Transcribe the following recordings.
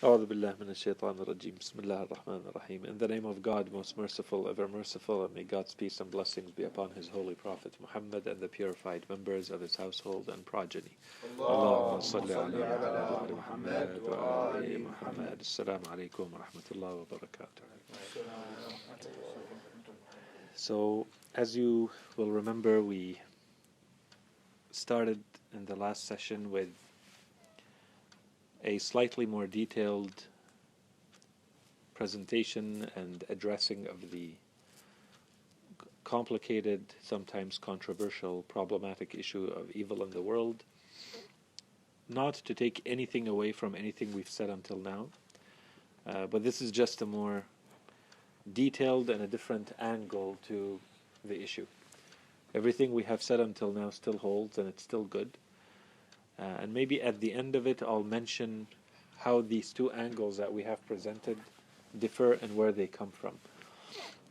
أعوذ بالله من الشيطان الرجيم. بسم الله الرحمن الرحيم. In the name of God, most merciful, ever merciful, and may God's peace and blessings be upon His holy Prophet Muhammad and the purified members of his household and progeny. اللهم صل على محمد وآل محمد وآل محمد. السلام عليكم ورحمة الله وبركاته. So, as you will remember, we started in the last session with a slightly more detailed presentation and addressing of the complicated, sometimes controversial, problematic issue of evil in the world. Not to take anything away from anything we've said until now, but this is just a more detailed and a different angle to the issue. Everything we have said until now still holds, and it's still good. And maybe at the end of it, I'll mention how these two angles that we have presented differ and where they come from.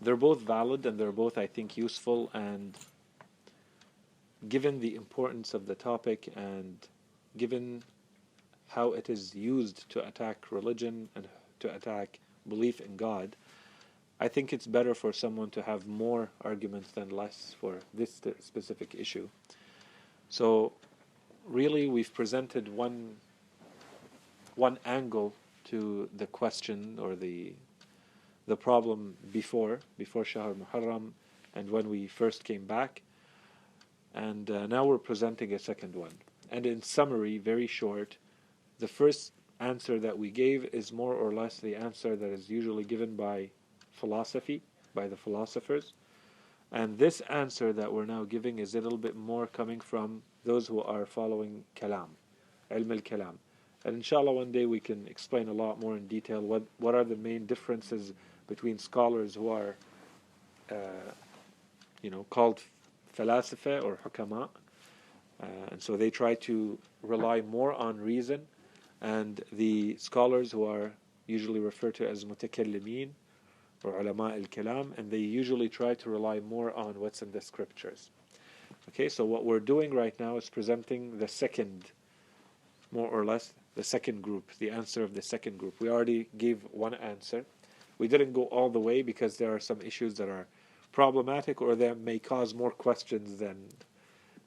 They're both valid and they're both, I think, useful, and given the importance of the topic and given how it is used to attack religion and to attack belief in God, I think it's better for someone to have more arguments than less for this specific issue. So really we've presented one angle to the question or the problem before Shahr Muharram and when we first came back, and now we're presenting a second one. And in summary, very short, the first answer that we gave is more or less the answer that is usually given by philosophy, by the philosophers. And this answer that we're now giving is a little bit more coming from those who are following kalam, ilm al-kalam. And inshallah one day we can explain a lot more in detail what are the main differences between scholars who are called falasifa or hukama, and so they try to rely more on reason, and the scholars who are usually referred to as mutakallimin or ulama al-kalam, and they usually try to rely more on what's in the scriptures. Okay, so what we're doing right now is presenting the second, more or less, the second group, the answer of the second group. We already gave one answer. We didn't go all the way because there are some issues that are problematic or that may cause more questions than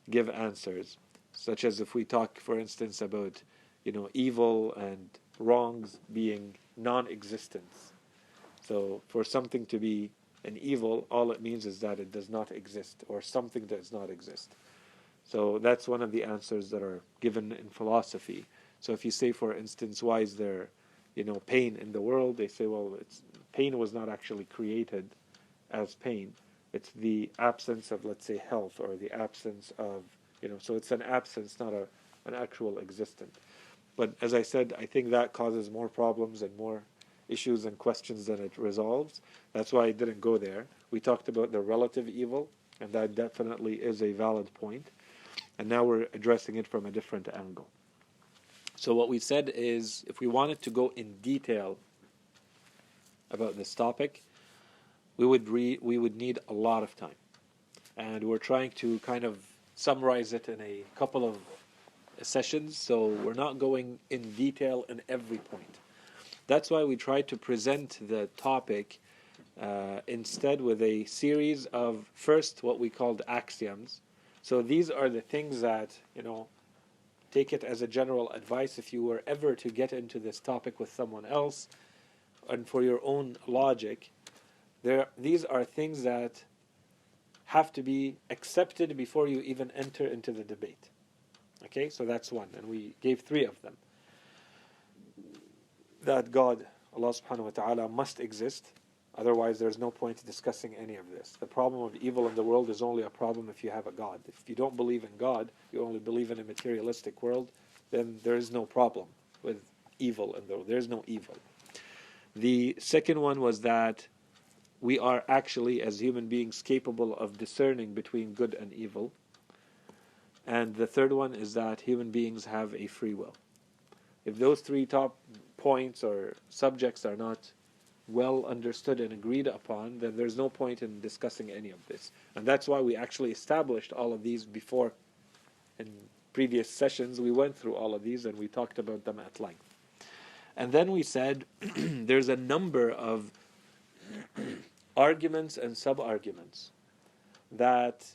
give answers, such as if we talk, for instance, about evil and wrongs being non-existence. So for something to be an evil, all it means is that it does not exist, or something does not exist. So that's one of the answers that are given in philosophy. So if you say, for instance, why is there pain in the world, they say, well, pain was not actually created as pain. It's the absence of, let's say, health, or the absence of, so it's an absence, not an actual existence. But as I said, I think that causes more problems and more issues and questions than it resolves. That's why I didn't go there. We talked about the relative evil, and that definitely is a valid point. And now we're addressing it from a different angle. So what we said is, if we wanted to go in detail about this topic, we would need a lot of time. And we're trying to kind of summarize it in a couple of sessions, so we're not going in detail in every point. That's why we try to present the topic instead with a series of, first, what we called axioms. So these are the things that, take it as a general advice if you were ever to get into this topic with someone else, and for your own logic, these are things that have to be accepted before you even enter into the debate. Okay, so that's one, and we gave three of them. That God, Allah subhanahu wa ta'ala, must exist, otherwise there's no point in discussing any of this. The problem of evil in the world is only a problem if you have a God. If you don't believe in God, you only believe in a materialistic world, then there is no problem with evil in the world. There's no evil. The second one was that we are actually, as human beings, capable of discerning between good and evil. And the third one is that human beings have a free will. If those three top points or subjects are not well understood and agreed upon, then there's no point in discussing any of this. And that's why we actually established all of these before. In previous sessions, we went through all of these and we talked about them at length. And then we said there's a number of arguments and sub-arguments that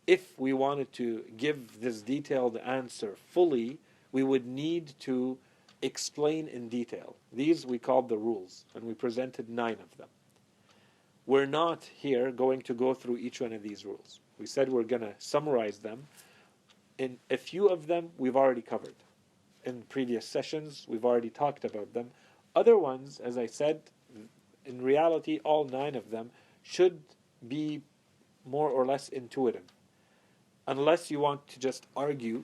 if we wanted to give this detailed answer fully, we would need to explain in detail. These we called the rules, and we presented 9 of them. We're not here going to go through each one of these rules. We said we're going to summarize them. In a few of them, we've already covered. In previous sessions, we've already talked about them. Other ones, as I said, in reality, all 9 of them should be more or less intuitive. Unless you want to just argue,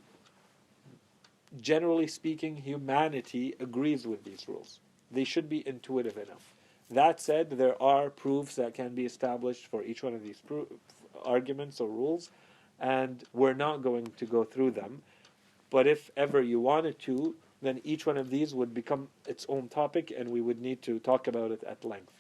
generally speaking, humanity agrees with these rules. They should be intuitive enough. That said, there are proofs that can be established for each one of these arguments or rules, and we're not going to go through them. But if ever you wanted to, then each one of these would become its own topic, and we would need to talk about it at length.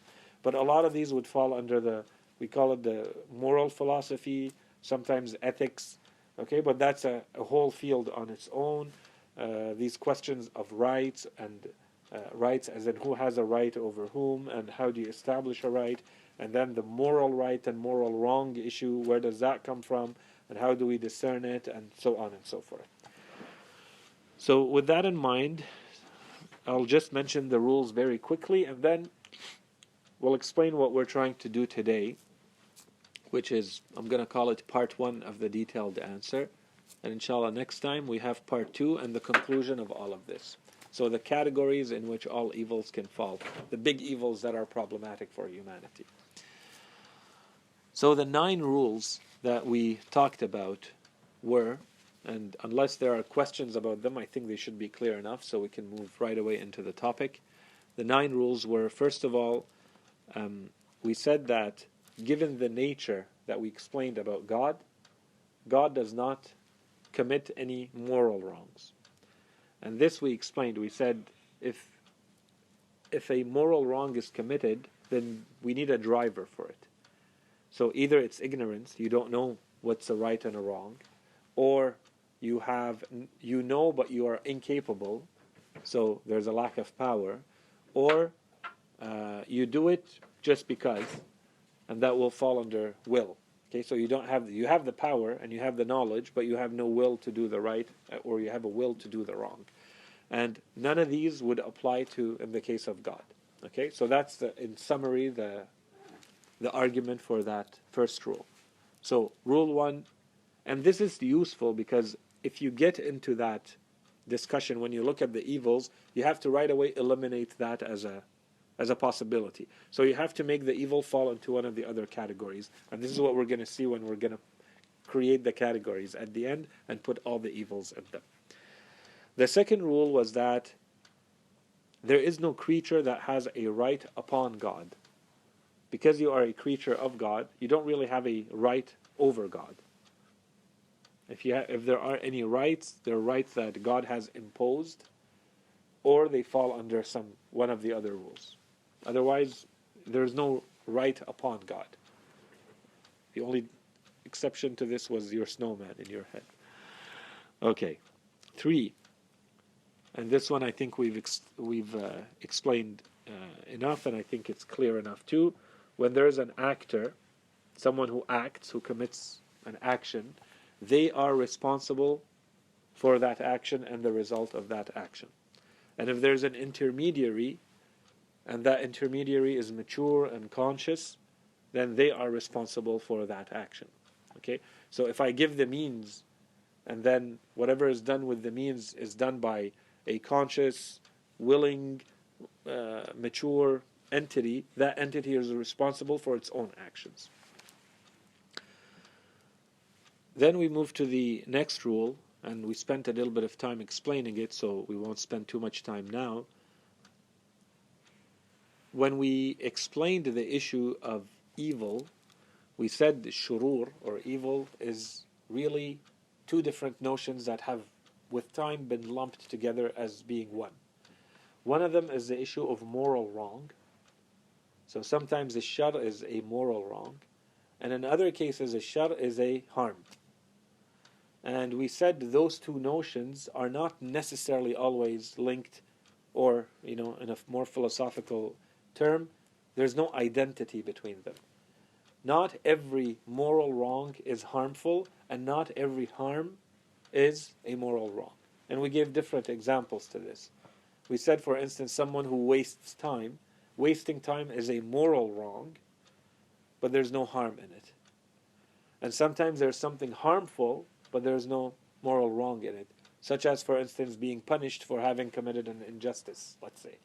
But a lot of these would fall under we call it the moral philosophy, sometimes ethics, okay? But that's a whole field on its own. These questions of rights and rights as in who has a right over whom and how do you establish a right, and then the moral right and moral wrong issue, where does that come from and how do we discern it, and so on and so forth. So with that in mind, I'll just mention the rules very quickly, and then we'll explain what we're trying to do today, which is, I'm going to call it part 1 of the detailed answer. And inshallah, next time we have part 2 and the conclusion of all of this. So the categories in which all evils can fall, the big evils that are problematic for humanity. So the 9 rules that we talked about were, and unless there are questions about them, I think they should be clear enough so we can move right away into the topic. The 9 rules were, first of all, we said that given the nature that we explained about God, God does not commit any moral wrongs. And this we explained. We said if a moral wrong is committed, then we need a driver for it. So either it's ignorance, you don't know what's a right and a wrong, or you know but you are incapable, so there's a lack of power, or you do it just because, and that will fall under will. Okay, so you have the power and you have the knowledge, but you have no will to do the right, or you have a will to do the wrong. And none of these would apply to in the case of God. Okay, so that's in summary the argument for that first rule. So rule 1, and this is useful because if you get into that discussion, when you look at the evils, you have to right away eliminate that as a possibility. So you have to make the evil fall into one of the other categories. And this is what we're going to see when we're going to create the categories at the end and put all the evils in them. The second rule was that there is no creature that has a right upon God. Because you are a creature of God, you don't really have a right over God. If there are any rights, they're rights that God has imposed, or they fall under one of the other rules. Otherwise, there's no right upon God. The only exception to this was your snowman in your head. Okay, 3. And this one I think we've explained enough, and I think it's clear enough too. When there's an actor, someone who acts, who commits an action, they are responsible for that action and the result of that action. And if there's an intermediary, and that intermediary is mature and conscious, then they are responsible for that action. Okay? So if I give the means, and then whatever is done with the means is done by a conscious, willing, mature entity, that entity is responsible for its own actions. Then we move to the next rule, and we spent a little bit of time explaining it, so we won't spend too much time now. When we explained the issue of evil, we said shurur, or evil, is really 2 different notions that have, with time, been lumped together as being one. One of them is the issue of moral wrong. So sometimes the shar is a moral wrong, and in other cases, the shar is a harm. And we said those 2 notions are not necessarily always linked or, in a more philosophical term, there's no identity between them. Not every moral wrong is harmful, and not every harm is a moral wrong. And we gave different examples to this. We said, for instance, someone who wastes time, wasting time is a moral wrong, but there's no harm in it. And sometimes there's something harmful, but there's no moral wrong in it. Such as, for instance, being punished for having committed an injustice, let's say,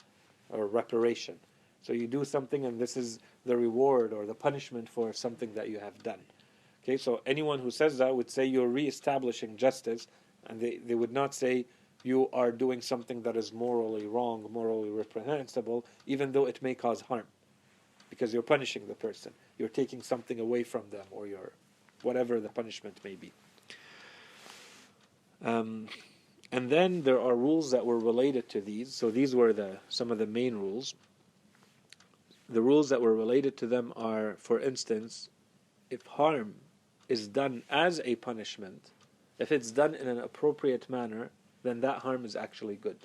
or reparation. So you do something and this is the reward or the punishment for something that you have done. Okay, so anyone who says that would say you're reestablishing justice, and they would not say you are doing something that is morally wrong, morally reprehensible, even though it may cause harm. Because you're punishing the person. You're taking something away from them, or you're whatever the punishment may be. And then there are rules that were related to these. So these were some of the main rules. The rules that were related to them are, for instance, if harm is done as a punishment, if it's done in an appropriate manner, then that harm is actually good.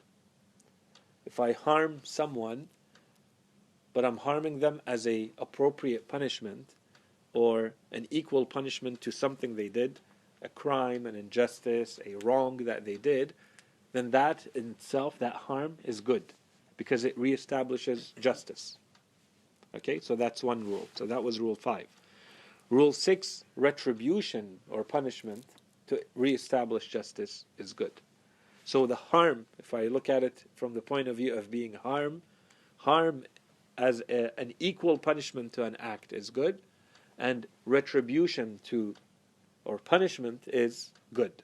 If I harm someone, but I'm harming them as a appropriate punishment, or an equal punishment to something they did, a crime, an injustice, a wrong that they did, then that in itself, that harm is good, because it reestablishes justice. Okay, so that's one rule. So that was rule 5. Rule 6, retribution or punishment to reestablish justice is good. So the harm, if I look at it from the point of view of being harm as an equal punishment to an act is good, and retribution to or punishment is good,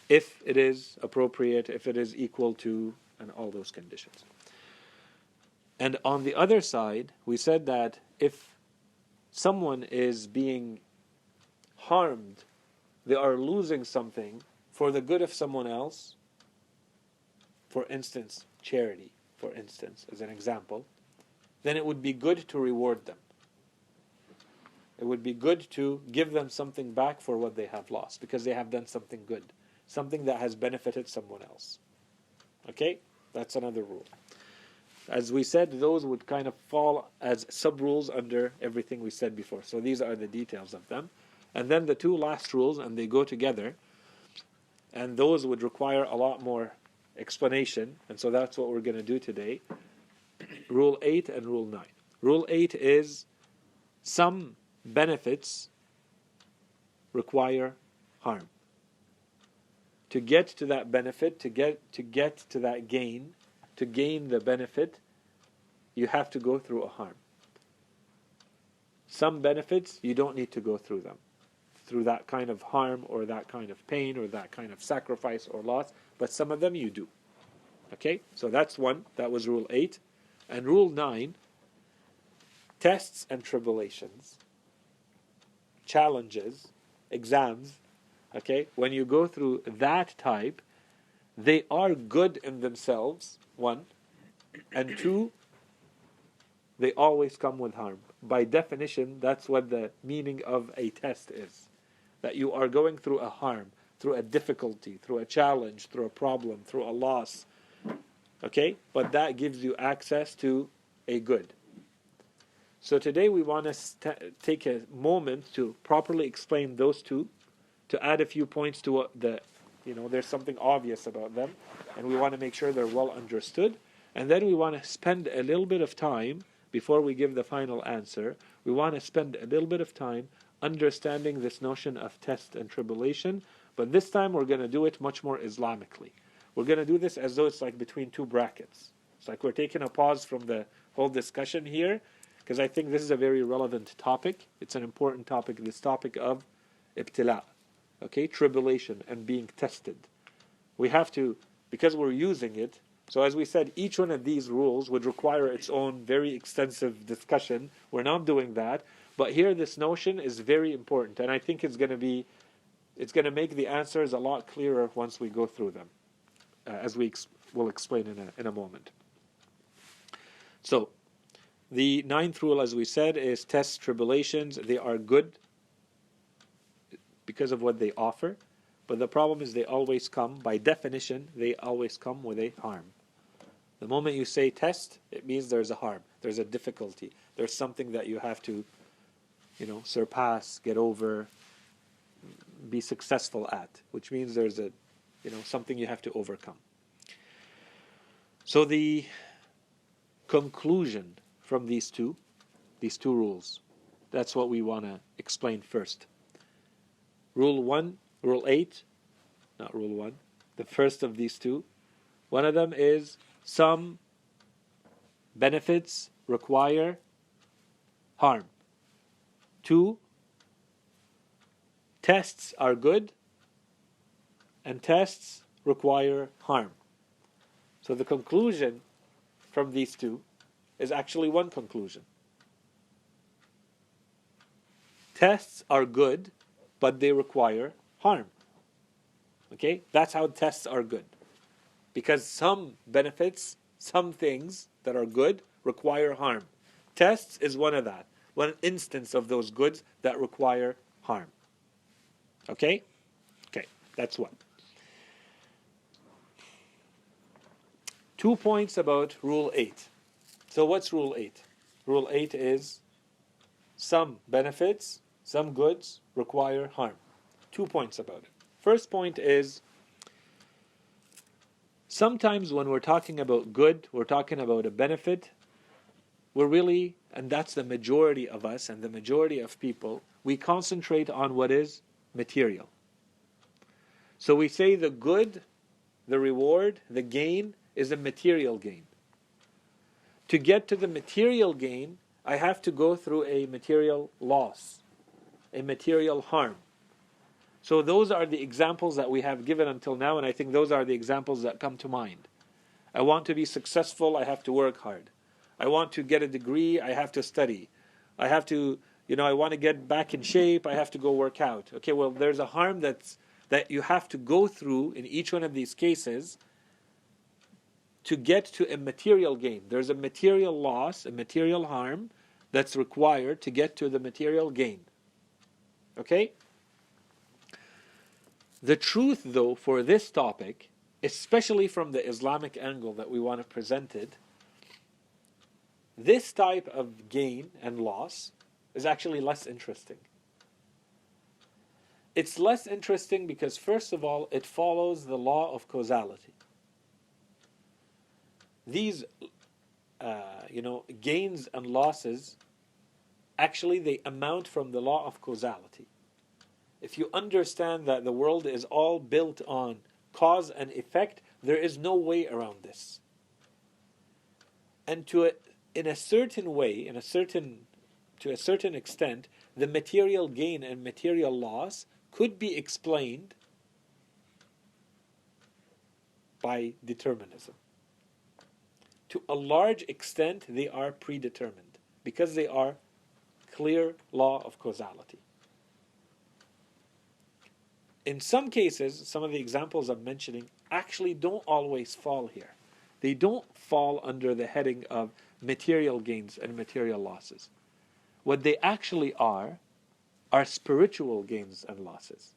if it is appropriate, if it is equal to, and all those conditions. And on the other side, we said that if someone is being harmed, they are losing something for the good of someone else, for instance, charity, for instance, as an example, then it would be good to reward them. It would be good to give them something back for what they have lost, because they have done something good, something that has benefited someone else. Okay? That's another rule. As we said, those would kind of fall as sub-rules under everything we said before. So these are the details of them. And then the two last rules, and they go together, and those would require a lot more explanation, and so that's what we're going to do today. Rule 8 and Rule 9. Rule 8 is some benefits require harm. To get to that benefit, to get to that gain, to gain the benefit, you have to go through a harm. Some benefits, you don't need to go through them, through that kind of harm or that kind of pain or that kind of sacrifice or loss, but some of them you do. Okay, so that's one. That was Rule 8. And Rule 9, tests and tribulations, challenges, exams, okay, when you go through that type, they are good in themselves, 1, and 2, they always come with harm. By definition, that's what the meaning of a test is. That you are going through a harm, through a difficulty, through a challenge, through a problem, through a loss. Okay? But that gives you access to a good. So today we want to take a moment to properly explain those two, to add a few points to what there's something obvious about them, and we want to make sure they're well understood. And then we want to spend a little bit of time, before we give the final answer, we want to spend a little bit of time understanding this notion of test and tribulation, but this time we're going to do it much more Islamically. We're going to do this as though it's like between two brackets. It's like we're taking a pause from the whole discussion here, because I think this is a very relevant topic. It's an important topic, this topic of ibtila, okay, tribulation and being tested. We have to, because we're using it, so as we said, each one of these rules would require its own very extensive discussion. We're not doing that. But here this notion is very important, and I think it's going to make the answers a lot clearer once we go through them, as we will explain in a moment. So, the 9th rule, as we said, is tests, tribulations. They are good because of what they offer, but the problem is they always come, by definition, they always come with a harm. The moment you say test, it means there's a harm, there's a difficulty, there's something that you have to, surpass, get over, be successful at, which means there's a, something you have to overcome. So the conclusion from these two rules, that's what we want to explain first. Rule 8, not rule 1, the first of these two, one of them is some benefits require harm. 2, tests are good and tests require harm. So the conclusion from these two is actually one conclusion. Tests are good, but they require harm. Okay? That's how tests are good. Because some benefits, some things that are good require harm. Tests is one of that. One instance of those goods that require harm. Okay? Okay, that's one. 2 points about Rule 8. So what's Rule 8? Rule 8 is some benefits, some goods require harm. 2 points about it. First point is, sometimes when we're talking about good, we're talking about a benefit, we're really, and that's the majority of us and the majority of people, we concentrate on what is material. So we say the good, the reward, the gain is a material gain. To get to the material gain, I have to go through a material loss, a material harm. So those are the examples that we have given until now, and I think those are the examples that come to mind. I want to be successful, I have to work hard. I want to get a degree, I have to study. I have to, I want to get back in shape, I have to go work out. Okay, well, there's a harm that you have to go through in each one of these cases to get to a material gain. There's a material loss, a material harm that's required to get to the material gain. Okay? The truth, though, for this topic, especially from the Islamic angle that we want to present it, this type of gain and loss is actually less interesting. It's less interesting because, first of all, it follows the law of causality. These, gains and losses, actually they amount from the law of causality. If you understand that the world is all built on cause and effect, there is no way around this. And in a certain way, to a certain extent, the material gain and material loss could be explained by determinism. To a large extent, they are predetermined because they are clear law of causality. In some cases, some of the examples I'm mentioning actually don't always fall here. They don't fall under the heading of material gains and material losses. What they actually are spiritual gains and losses.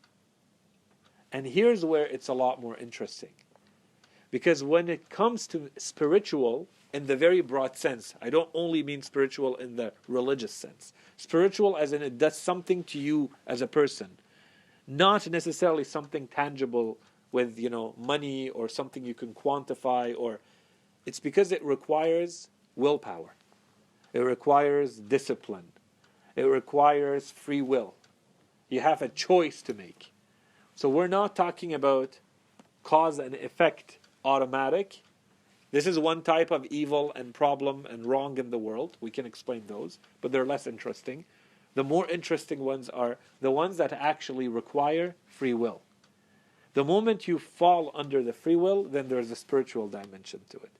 And here's where it's a lot more interesting. Because when it comes to spiritual, in the very broad sense, I don't only mean spiritual in the religious sense. Spiritual as in it does something to you as a person. Not necessarily something tangible with, money or something you can quantify, or it's because it requires willpower. It requires discipline. It requires free will. You have a choice to make. So we're not talking about cause and effect automatic. This is one type of evil and problem and wrong in the world. We can explain those, but they're less interesting. The more interesting ones are the ones that actually require free will. The moment you fall under the free will, then there's a spiritual dimension to it.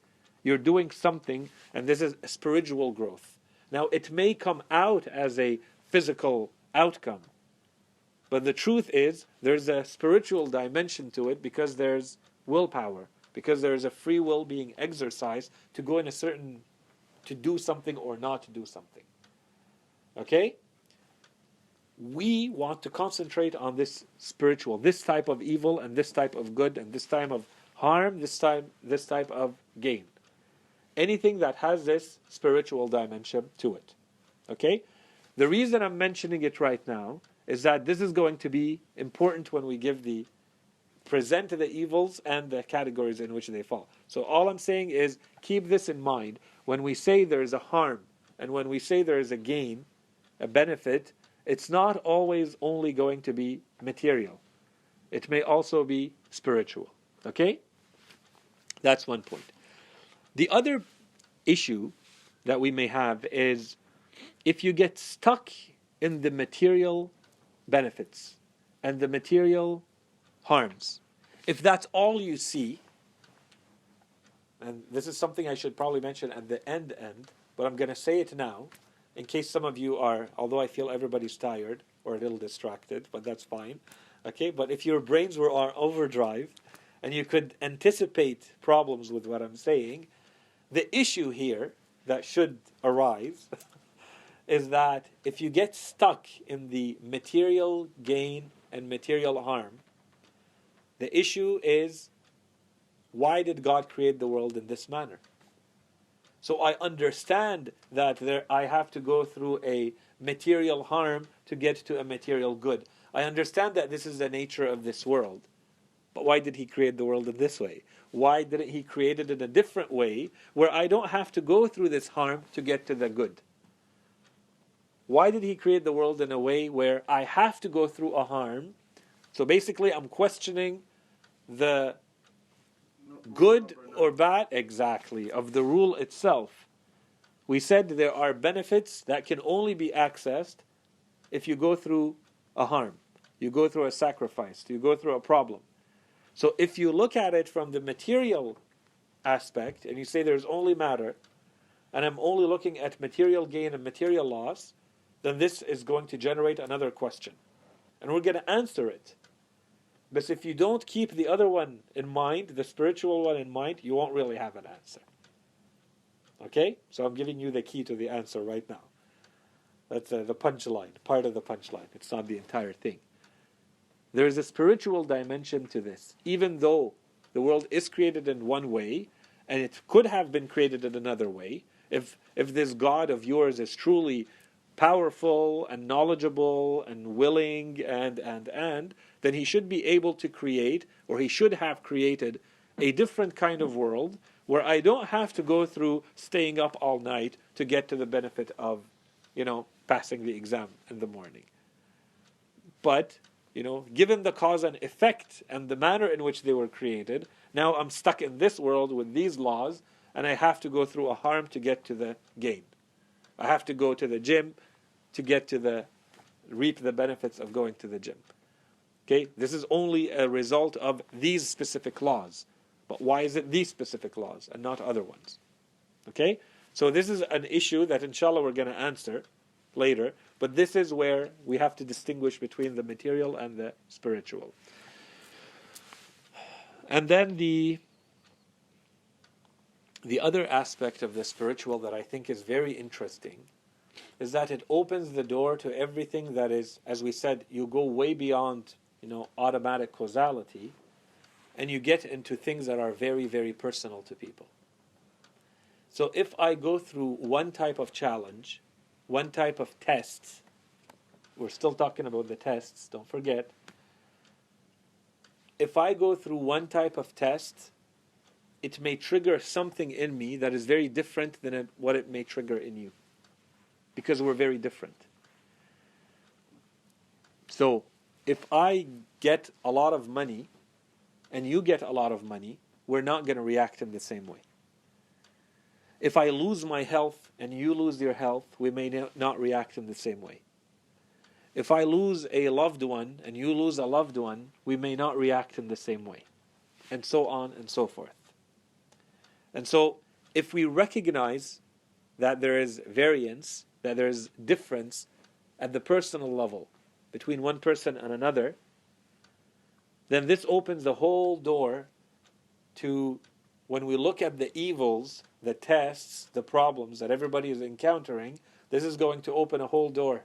You're doing something, and this is spiritual growth. Now, it may come out as a physical outcome, but the truth is there's a spiritual dimension to it because there's willpower, because there's a free will being exercised to go in to do something or not to do something. Okay? We want to concentrate on this spiritual, this type of evil and this type of good and this type of harm, this type of gain. anything that has this spiritual dimension to it. Okay? The reason I'm mentioning it right now is that this is going to be important when we present the evils and the categories in which they fall. So all I'm saying is keep this in mind. When we say there is a harm and when we say there is a gain, a benefit, it's not always only going to be material. It may also be spiritual. Okay? That's one point. The other issue that we may have is if you get stuck in the material benefits and the material harms, if that's all you see, and this is something I should probably mention at the end, but I'm going to say it now, in case some of you are, although I feel everybody's tired or a little distracted, but that's fine, okay? But if your brains were on overdrive and you could anticipate problems with what I'm saying, the issue here that should arise is that if you get stuck in the material gain and material harm, the issue is, why did God create the world in this manner? So I understand that I have to go through a material harm to get to a material good. I understand that this is the nature of this world. But why did he create the world in this way? Why didn't he create it in a different way where I don't have to go through this harm to get to the good? Why did he create the world in a way where I have to go through a harm? So basically I'm questioning the good or bad, exactly, of the rule itself. We said there are benefits that can only be accessed if you go through a harm. You go through a sacrifice. You go through a problem. So if you look at it from the material aspect and you say there's only matter, and I'm only looking at material gain and material loss, then this is going to generate another question. And we're going to answer it. But if you don't keep the other one in mind, the spiritual one in mind, you won't really have an answer. Okay? So I'm giving you the key to the answer right now. That's the punchline, part of the punchline. It's not the entire thing. There is a spiritual dimension to this. Even though the world is created in one way, and it could have been created in another way, if this God of yours is truly powerful and knowledgeable and willing and, then he should be able to create, or he should have created, a different kind of world where I don't have to go through staying up all night to get to the benefit of, passing the exam in the morning. But, given the cause and effect and the manner in which they were created, now I'm stuck in this world with these laws, and I have to go through a harm to get to the gain. I have to go to the gym to reap the benefits of going to the gym. Okay, this is only a result of these specific laws. But why is it these specific laws and not other ones? Okay, so this is an issue that inshallah we're going to answer later. But this is where we have to distinguish between the material and the spiritual. And then the other aspect of the spiritual that I think is very interesting is that it opens the door to everything that is, as we said, you go way beyond, automatic causality, and you get into things that are very, very personal to people. So if I go through one type of challenge, one type of test, we're still talking about the tests, don't forget. If I go through one type of test, it may trigger something in me that is very different than what it may trigger in you. Because we're very different. So, if I get a lot of money, and you get a lot of money, we're not going to react in the same way. If I lose my health, and you lose your health, we may not react in the same way. If I lose a loved one, and you lose a loved one, we may not react in the same way. And so on and so forth. And so, if we recognize that there is variance, that there is difference at the personal level between one person and another, then this opens the whole door to, when we look at the evils, the tests, the problems that everybody is encountering, this is going to open a whole door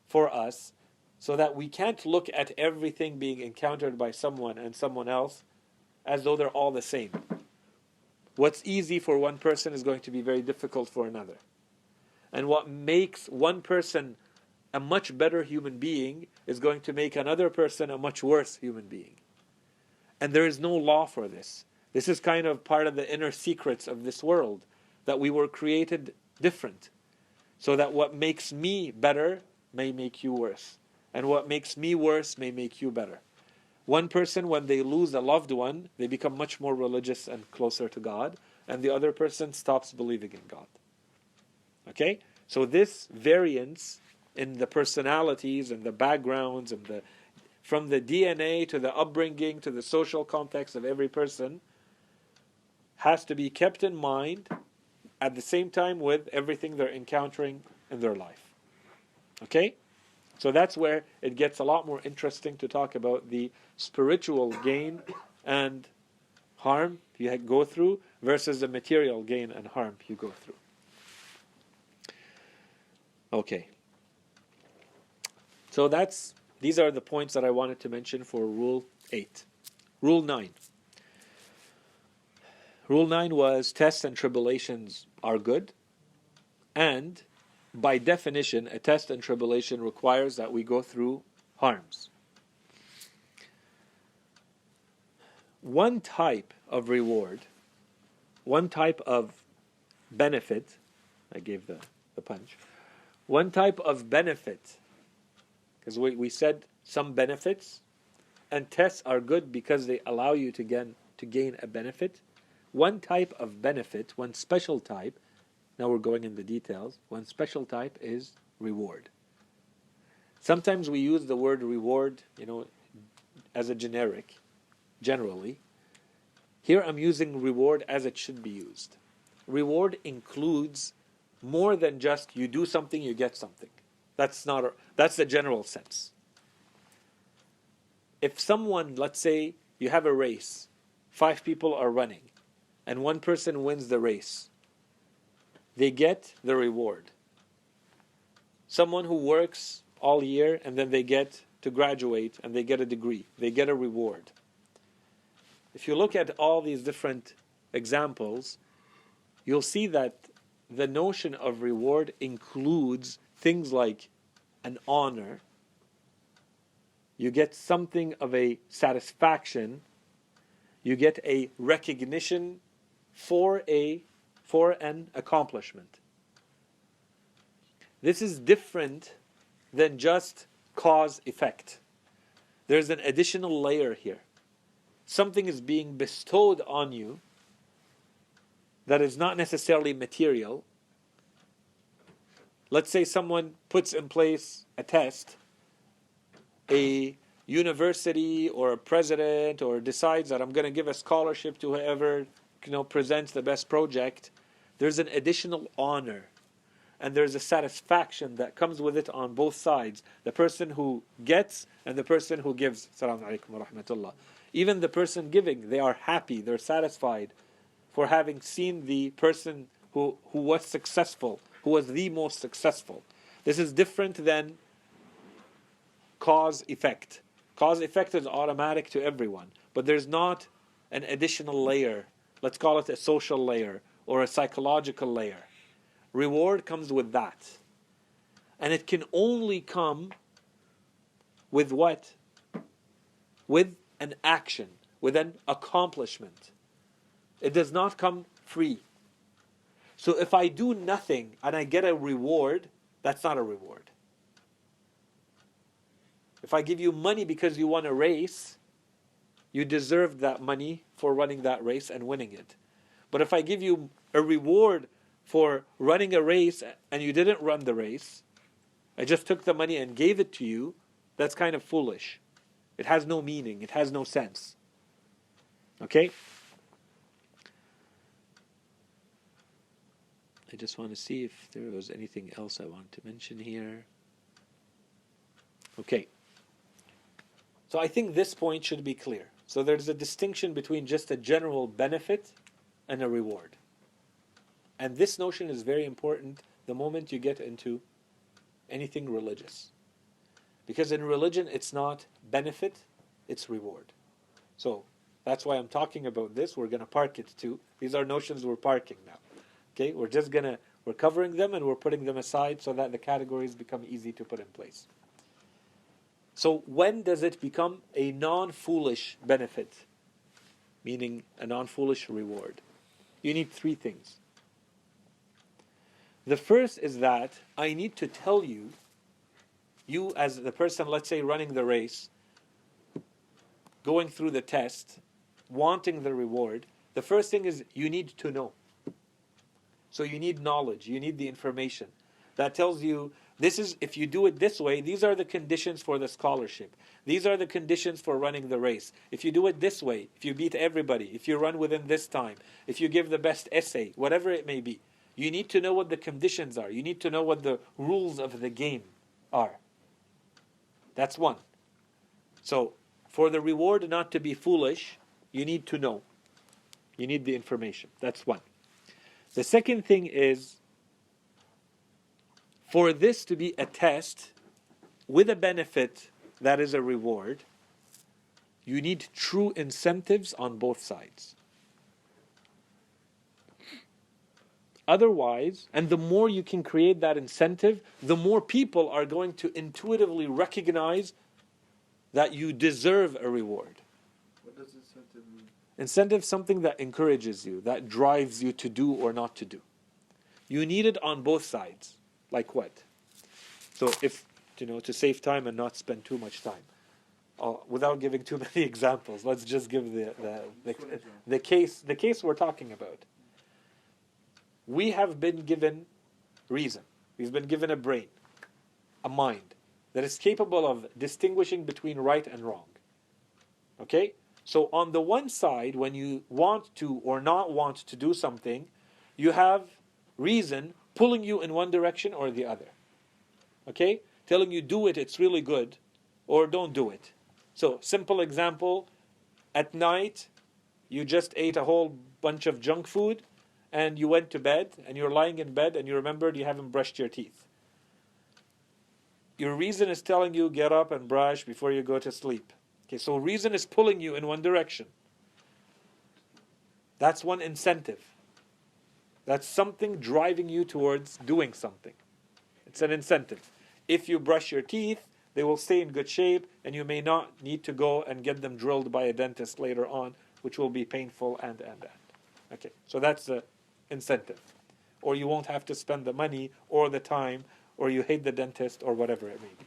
for us so that we can't look at everything being encountered by someone and someone else as though they're all the same. What's easy for one person is going to be very difficult for another. And what makes one person a much better human being is going to make another person a much worse human being. And there is no law for this. This is kind of part of the inner secrets of this world, that we were created different. So that what makes me better may make you worse. And what makes me worse may make you better. One person, when they lose a loved one, they become much more religious and closer to God. And the other person stops believing in God. Okay? So this variance in the personalities and the backgrounds and from the DNA to the upbringing to the social context of every person has to be kept in mind at the same time with everything they're encountering in their life. Okay? So that's where it gets a lot more interesting to talk about the spiritual gain and harm you go through versus the material gain and harm you go through. Okay. So these are the points that I wanted to mention for Rule 8. Rule 9. Rule 9 was tests and tribulations are good, and by definition, a test and tribulation requires that we go through harms. One type of reward, one type of benefit, I gave the punch, one type of benefit, because we said some benefits, and tests are good because they allow you to gain a benefit. One type of benefit, one special type, now we're going in the details, one special type is reward. Sometimes we use the word reward, as a generic, generally. Here I'm using reward as it should be used. Reward includes more than just you do something, you get something. That's the general sense. If someone, let's say you have a race, 5 people are running, and one person wins the race, they get the reward. Someone who works all year and then they get to graduate and they get a degree, they get a reward. If you look at all these different examples, you'll see that the notion of reward includes things like an honor. You get something of a satisfaction. You get a recognition for an accomplishment. This is different than just cause-effect. There's an additional layer here. Something is being bestowed on you that is not necessarily material. Let's say someone puts in place a test, a university or a president or decides that I'm going to give a scholarship to whoever presents the best project. There's an additional honor and there's a satisfaction that comes with it on both sides. The person who gets and the person who gives. Assalamu alaikum wa rahmatullah. Even the person giving, they are happy, they're satisfied for having seen the person who was successful, who was the most successful. This is different than cause-effect. Cause-effect is automatic to everyone, but there's not an additional layer. Let's call it a social layer or a psychological layer. Reward comes with that. And it can only come with what? With an action, with an accomplishment. It does not come free. So if I do nothing and I get a reward, that's not a reward. If I give you money because you won a race, you deserved that money for running that race and winning it. But if I give you a reward for running a race and you didn't run the race, I just took the money and gave it to you, that's kind of foolish. It has no meaning. It has no sense. Okay? I just want to see if there was anything else I want to mention here. Okay. So I think this point should be clear. So there's a distinction between just a general benefit and a reward. And this notion is very important the moment you get into anything religious. Because in religion, it's not benefit, it's reward. So, That's why I'm talking about this. We're going to park it too. These are notions we're parking now. Okay, we're covering them and we're putting them aside so that the categories become easy to put in place. So when does it become a non-foolish benefit? Meaning a non-foolish reward. You need three things. The first is that I need to tell you, you as the person, let's say, running the race, going through the test, wanting the reward, the first thing is you need to know. So you need knowledge, you need the information. That tells you, this is, if you do it this way, these are the conditions for the scholarship. These are the conditions for running the race. If you do it this way, if you beat everybody, if you run within this time, if you give the best essay, whatever it may be, you need to know what the conditions are. You need to know what the rules of the game are. That's one. So, for the reward not to be foolish, you need to know. You need the information. That's one. The second thing is, for this to be a test with a benefit that is a reward, you need true incentives on both sides. Otherwise, and the more you can create that incentive, the more people are going to intuitively recognize that you deserve a reward. What does incentive mean? Incentive is something that encourages you, that drives you to do or not to do. You need it on both sides. Like what? So if, to save time and not spend too much time, without giving too many examples, let's just give the case we're talking about. We have been given reason. We've been given a brain, a mind, that is capable of distinguishing between right and wrong. Okay? So on the one side, when you want to or not want to do something, you have reason pulling you in one direction or the other. Okay? Telling you do it, it's really good, or don't do it. So, simple example, at night, you just ate a whole bunch of junk food, and you went to bed, and you're lying in bed, and you remembered you haven't brushed your teeth. Your reason is telling you, get up and brush before you go to sleep. Okay, so reason is pulling you in one direction. That's one incentive. That's something driving you towards doing something. It's an incentive. If you brush your teeth, they will stay in good shape, and you may not need to go and get them drilled by a dentist later on, which will be painful and. Okay, so that's the incentive. Or you won't have to spend the money or the time, or you hate the dentist, or whatever it may be.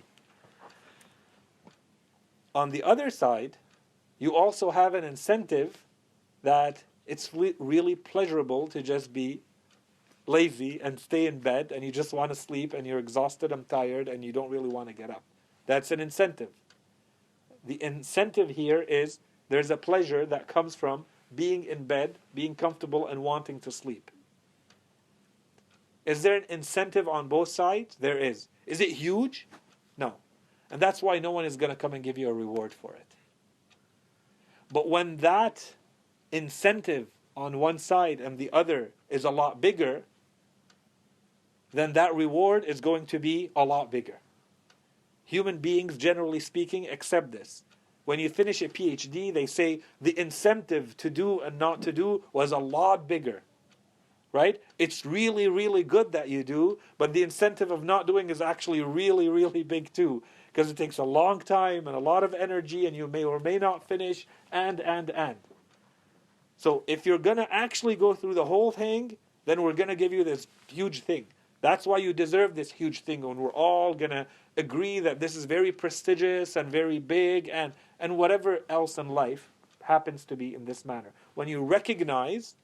On the other side, you also have an incentive that it's really pleasurable to just be lazy and stay in bed, and you just want to sleep, and you're exhausted and tired, and you don't really want to get up. That's an incentive. The incentive here is there's a pleasure that comes from being in bed, being comfortable, and wanting to sleep. Is there an incentive on both sides? There is. Is it huge? No. And that's why no one is going to come and give you a reward for it. But when that incentive on one side and the other is a lot bigger, then that reward is going to be a lot bigger. Human beings, generally speaking, accept this. When you finish a PhD, they say the incentive to do and not to do was a lot bigger. Right? It's really, really good that you do, but the incentive of not doing is actually really, really big too. Because it takes a long time and a lot of energy, and you may or may not finish, and. So if you're going to actually go through the whole thing, then we're going to give you this huge thing. That's why you deserve this huge thing, and we're all going to agree that this is very prestigious and very big, and whatever else in life happens to be in this manner. When you recognize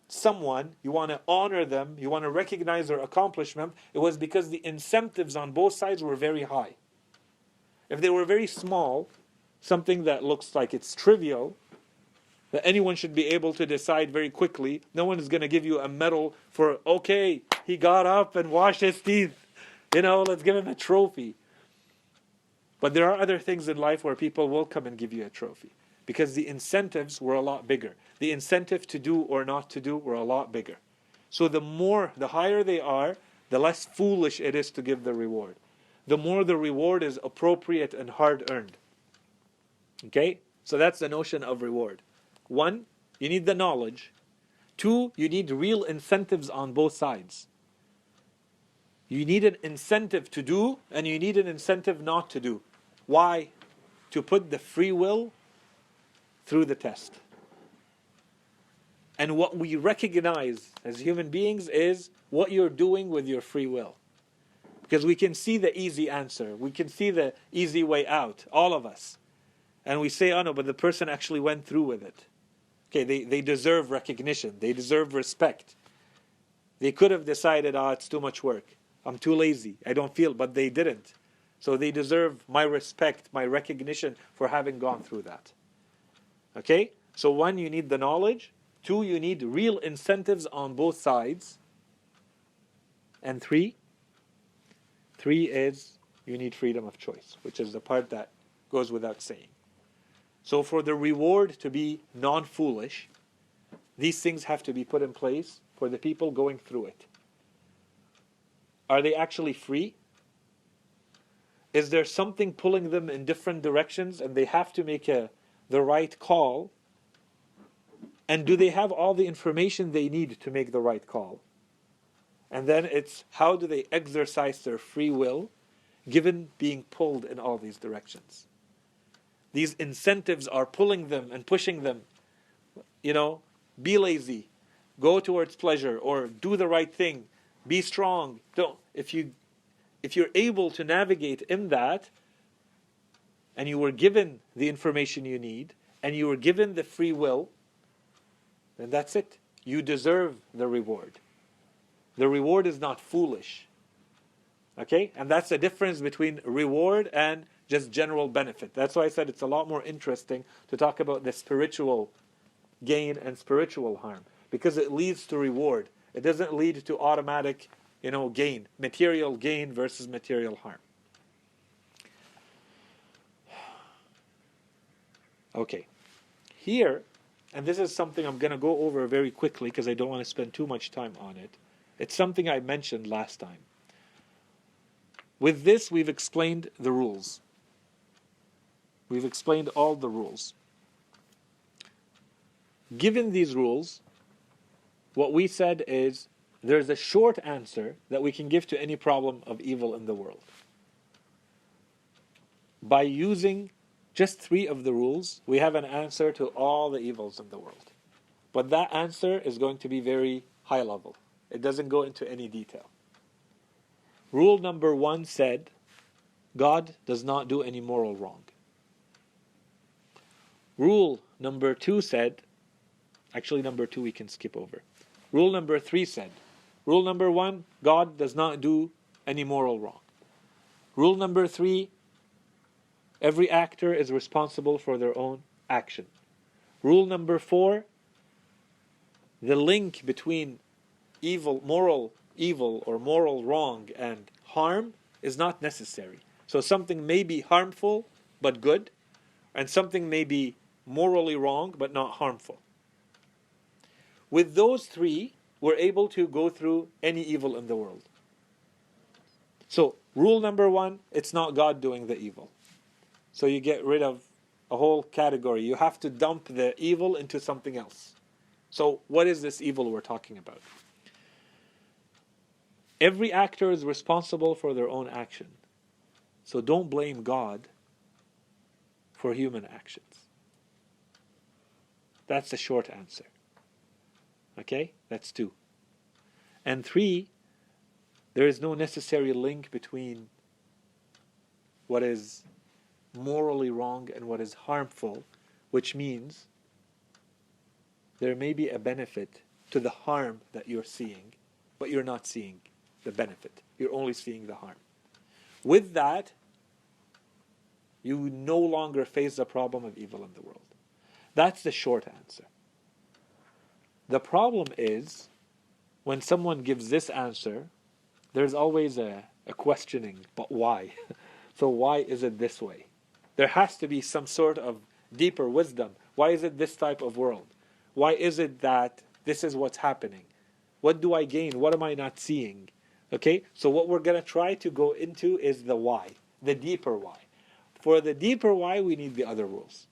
someone, you want to honor them, you want to recognize their accomplishment, it was because the incentives on both sides were very high. If they were very small, something that looks like it's trivial, that anyone should be able to decide very quickly, no one is going to give you a medal for, okay, he got up and washed his teeth. Let's give him a trophy. But there are other things in life where people will come and give you a trophy. Because the incentives were a lot bigger. The incentive to do or not to do were a lot bigger. So the higher they are, the less foolish it is to give the reward. The more the reward is appropriate and hard-earned. Okay? So that's the notion of reward. One, you need the knowledge. Two, you need real incentives on both sides. You need an incentive to do, and you need an incentive not to do. Why? To put the free will through the test. And what we recognize as human beings is what you're doing with your free will. Because we can see the easy answer. We can see the easy way out, all of us. And we say, oh no, but the person actually went through with it. Okay, they deserve recognition. They deserve respect. They could have decided, it's too much work. I'm too lazy. I don't feel, but they didn't. So they deserve my respect, my recognition for having gone through that. Okay? So one, you need the knowledge. Two, you need real incentives on both sides. And three is you need freedom of choice, which is the part that goes without saying. So for the reward to be non-foolish, these things have to be put in place for the people going through it. Are they actually free? Is there something pulling them in different directions and they have to make the right call? And do they have all the information they need to make the right call? And then it's how do they exercise their free will given being pulled in all these directions? These incentives are pulling them and pushing them. Be lazy, go towards pleasure, or do the right thing, be strong. If you're able to navigate in that, and you were given the information you need, and you were given the free will, then that's it. You deserve the reward. The reward is not foolish. Okay? And that's the difference between reward and just general benefit. That's why I said it's a lot more interesting to talk about the spiritual gain and spiritual harm. Because it leads to reward. It doesn't lead to automatic, gain. Material gain versus material harm. Okay. Here, and this is something I'm going to go over very quickly because I don't want to spend too much time on it. It's something I mentioned last time. With this, we've explained the rules. We've explained all the rules. Given these rules, what we said is there's a short answer that we can give to any problem of evil in the world. By using just 3 of the rules, we have an answer to all the evils in the world. But that answer is going to be very high level. It doesn't go into any detail. Rule number 1 said, God does not do any moral wrong. Rule number 2 said, actually number 2 we can skip over. Rule number 3 said, rule number 1, God does not do any moral wrong. Rule number 3, every actor is responsible for their own action. Rule number 4, the link between moral evil or moral wrong and harm is not necessary. So something may be harmful but good, and something may be morally wrong but not harmful. With those 3, we're able to go through any evil in the world. So, rule number 1, it's not God doing the evil. So you get rid of a whole category. You have to dump the evil into something else. So, what is this evil we're talking about? Every actor is responsible for their own action. So don't blame God for human actions. That's the short answer. Okay? That's 2. And 3, there is no necessary link between what is morally wrong and what is harmful, which means there may be a benefit to the harm that you're seeing, but you're not seeing the benefit. You're only seeing the harm. With that, you no longer face the problem of evil in the world. That's the short answer. The problem is, when someone gives this answer, there's always a questioning, but why? So why is it this way? There has to be some sort of deeper wisdom. Why is it this type of world? Why is it that this is what's happening? What do I gain? What am I not seeing? Okay, so what we're going to try to go into is the why, the deeper why. For the deeper why, we need the other rules.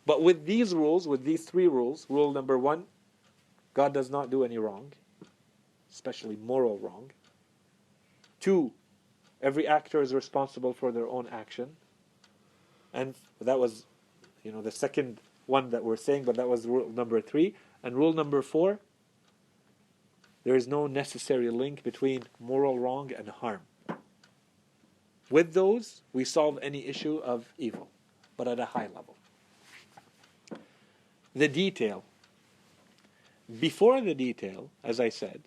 But with these rules, with these three rules, rule number one, God does not do any wrong, especially moral wrong. Two, every actor is responsible for their own action. And that was, the second one that we're saying, but that was rule number three. And rule number four, there is no necessary link between moral wrong and harm. With those, we solve any issue of evil, but at a high level. The detail. Before the detail, as I said,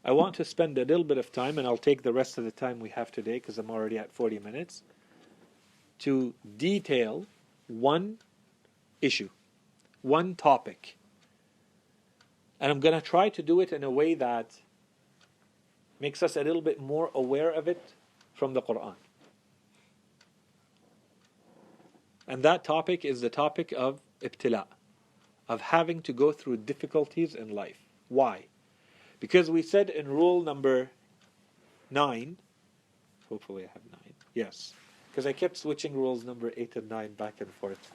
I want to spend a little bit of time, and I'll take the rest of the time we have today because I'm already at 40 minutes, to detail one issue, one topic. And I'm going to try to do it in a way that makes us a little bit more aware of it from the Quran. And that topic is the topic of ibtila, of having to go through difficulties in life. Why? Because we said in rule number 9, hopefully I have 9, yes, because I kept switching rules number 8 and 9 back and forth.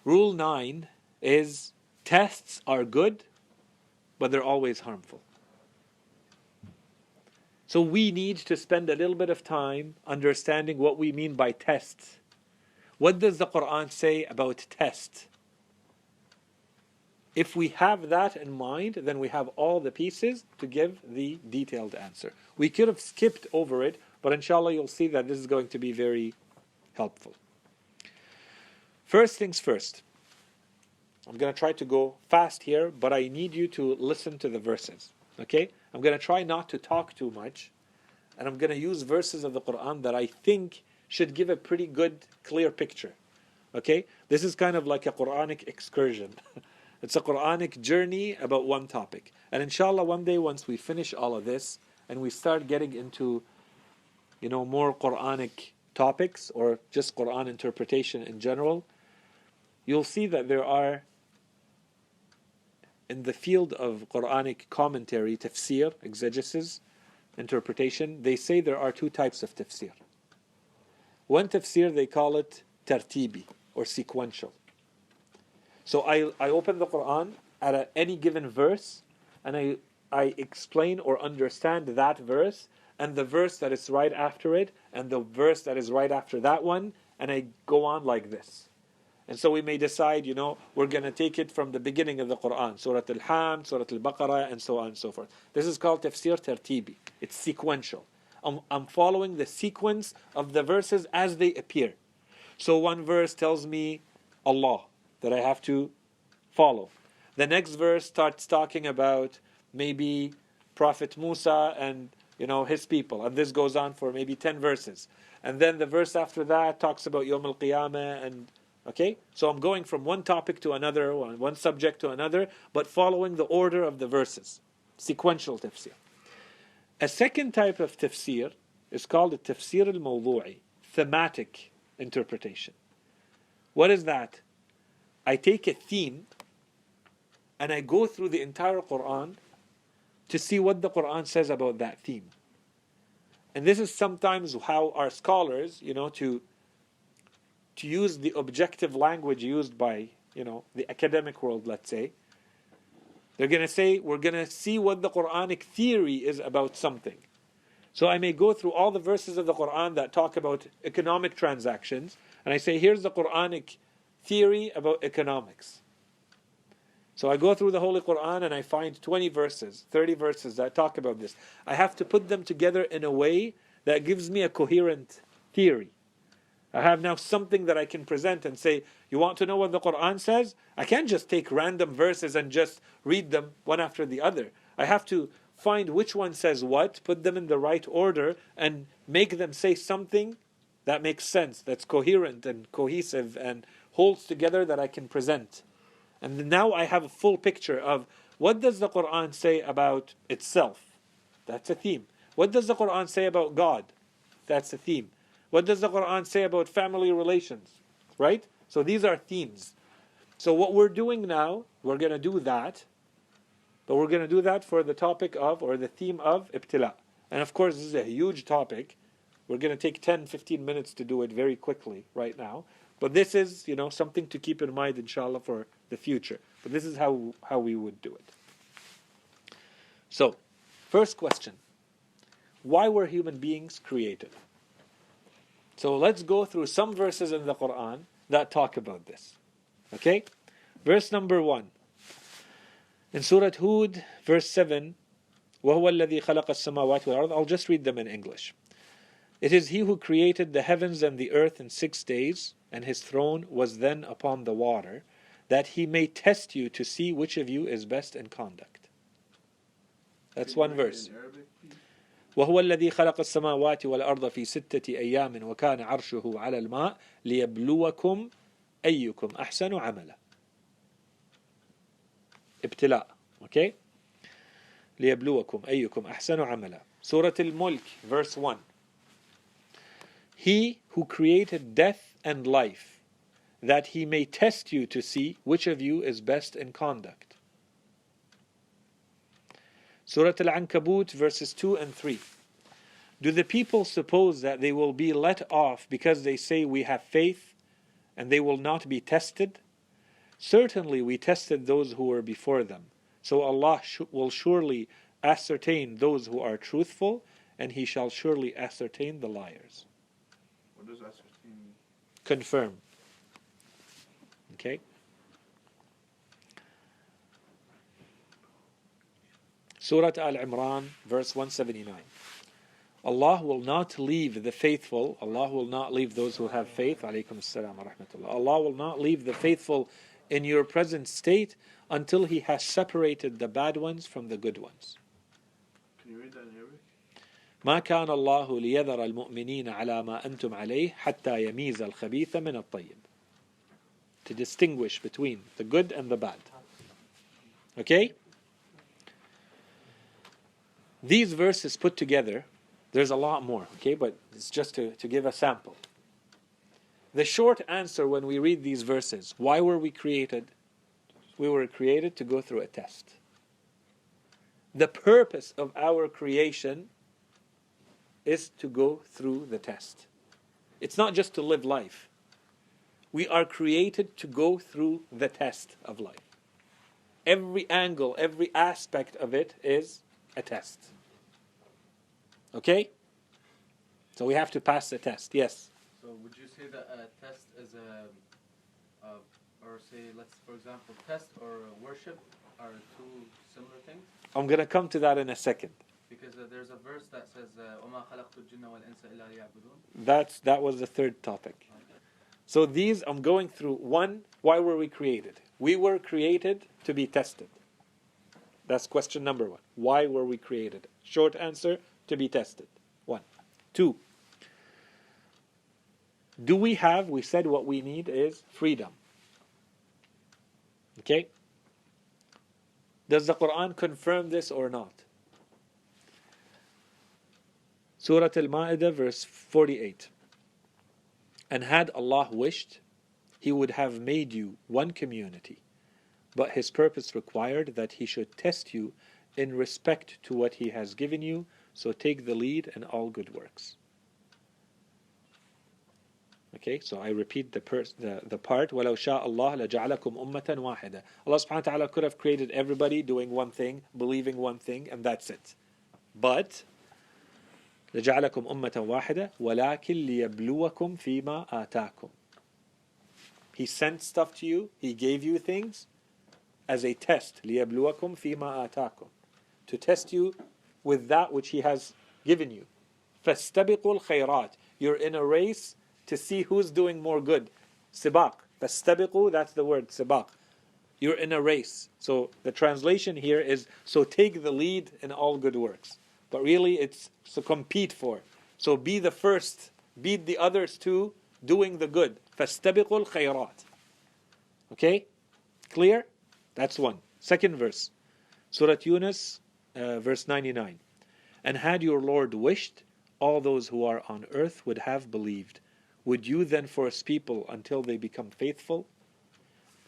Rule 9 is tests are good, but they're always harmful. So we need to spend a little bit of time understanding what we mean by tests. What does the Quran say about test? If we have that in mind, then we have all the pieces to give the detailed answer. We could have skipped over it, but inshallah you'll see that this is going to be very helpful. First things first. I'm going to try to go fast here, but I need you to listen to the verses. Okay? I'm going to try not to talk too much, and I'm going to use verses of the Quran that I think should give a pretty good, clear picture. Okay? This is kind of like a Quranic excursion. It's a Quranic journey about one topic. And inshallah, one day, once we finish all of this, and we start getting into, more Quranic topics, or just Quran interpretation in general, you'll see that there are, in the field of Quranic commentary, tafsir, exegesis, interpretation, they say there are two types of tafsir. One tafsir, they call it tartibi, or sequential. So I open the Quran at any given verse, and I explain or understand that verse, and the verse that is right after it, and the verse that is right after that one, and I go on like this. And so we may decide, we're going to take it from the beginning of the Quran, Surah Al-Hamd, Surah Al-Baqarah, and so on and so forth. This is called tafsir tartibi. It's sequential. I'm following the sequence of the verses as they appear. So one verse tells me Allah, that I have to follow. The next verse starts talking about maybe Prophet Musa and his people, and this goes on for maybe 10 verses. And then the verse after that talks about Yawm al-Qiyamah, and okay? So I'm going from one topic to another, one subject to another, but following the order of the verses. Sequential tafsir. A second type of tafsir is called the tafsir al-mawdu'i, thematic interpretation. What is that? I take a theme and I go through the entire Quran to see what the Quran says about that theme. And this is sometimes how our scholars, to use the objective language used by, the academic world, let's say, they're going to say, we're going to see what the Quranic theory is about something. So I may go through all the verses of the Quran that talk about economic transactions, and I say, here's the Quranic theory about economics. So I go through the Holy Quran and I find 20 verses, 30 verses that talk about this. I have to put them together in a way that gives me a coherent theory. I have now something that I can present and say, you want to know what the Quran says? I can't just take random verses and just read them one after the other. I have to find which one says what, put them in the right order, and make them say something that makes sense, that's coherent and cohesive and holds together, that I can present. And now I have a full picture of what does the Quran say about itself? That's a theme. What does the Quran say about God? That's a theme. What does the Quran say about family relations? Right? So these are themes. So what we're doing now, we're going to do that, but we're going to do that for the topic of, or the theme of, ibtila. And of course, this is a huge topic. We're going to take 10, 15 minutes to do it very quickly right now. But this is, something to keep in mind, inshallah, for the future. But this is how we would do it. So, first question. Why were human beings created? So let's go through some verses in the Quran that talk about this. Okay? Verse number 1. In Surah Hud, verse 7, وَهُوَ الَّذِي خَلَقَ السَّمَاوَاتِ وَالْأَرْضَ. I'll just read them in English. It is He who created the heavens and the earth in 6 days, and His throne was then upon the water, that He may test you to see which of you is best in conduct. That's one verse. وهو الذي خلق السماوات والأرض في 6 أيام وكان عرشه على الماء ليبلوكم أيكم أحسن عملا. ابتلاء. Okay? ليبلوكم أيكم أحسن عملا. Surah Al-Mulk, verse 1. He who created death and life, that He may test you to see which of you is best in conduct. Surah Al-Ankabut, verses 2 and 3. Do the people suppose that they will be let off because they say we have faith and they will not be tested? Certainly we tested those who were before them. So Allah will surely ascertain those who are truthful, and He shall surely ascertain the liars. What does ascertain mean? Confirm. Okay? Surah Al-Imran, verse 179. Allah will not leave the faithful. Allah will not leave those who have faith. Alaykum as-salam wa rahmatullah. Allah will not leave the faithful in your present state until He has separated the bad ones from the good ones. Can you read that in Arabic? ما كان الله ليذر المؤمنين على ما أنتم عليه حتى يميز الخبيث من الطيب. To distinguish between the good and the bad. Okay? These verses put together, there's a lot more, okay, but it's just to give a sample. The short answer when we read these verses, why were we created? We were created to go through a test. The purpose of our creation is to go through the test. It's not just to live life. We are created to go through the test of life. Every angle, every aspect of it is a test. Okay? So we have to pass the test. Yes? So would you say that a test is or say, let's, for example, test or worship are two similar things? I'm going to come to that in a second. Because there's a verse that says, وَمَا خَلَقْتُ الْجِنَّ وَالْإِنسَ إِلَّا لِيَعْبُدُونَ. That was the third topic. So these, I'm going through. One, why were we created? We were created to be tested. That's question number 1. Why were we created? Short answer, to be tested. 1. 2. We said what we need is freedom. Okay? Does the Quran confirm this or not? Surah Al-Ma'idah, verse 48. And had Allah wished, He would have made you one community, but His purpose required that He should test you in respect to what He has given you, so take the lead in all good works. Okay, so I repeat the part. وَلَوْ شَاءَ اللَّهُ لَجَعَلَكُمْ أُمَّةً وَاحِدًا. Allah subhanahu wa ta'ala could have created everybody doing one thing, believing one thing, and that's it. But لَجَعَلَكُمْ أُمَّةً وَاحِدًا وَلَكِنْ لِيَبْلُوَكُمْ فِي مَا آتَاكُمْ. He sent stuff to you, He gave you things as a test. لِيَبْلُوَكُمْ فِي مَا آتَاكُمْ. To test you with that which He has given you. فَاسْتَبِقُوا الْخَيْرَاتِ. You're in a race to see who's doing more good. Sibaq. فَاسْتَبِقُوا, that's the word, sibaq. You're in a race. So the translation here is, so take the lead in all good works. But really it's to compete for. So be the first, beat the others too, doing the good. فَاسْتَبِقُوا الْخَيْرَاتِ. Okay? Clear? That's one. Second verse. Surah Yunus, verse 99. And had your Lord wished, all those who are on earth would have believed. Would you then force people until they become faithful?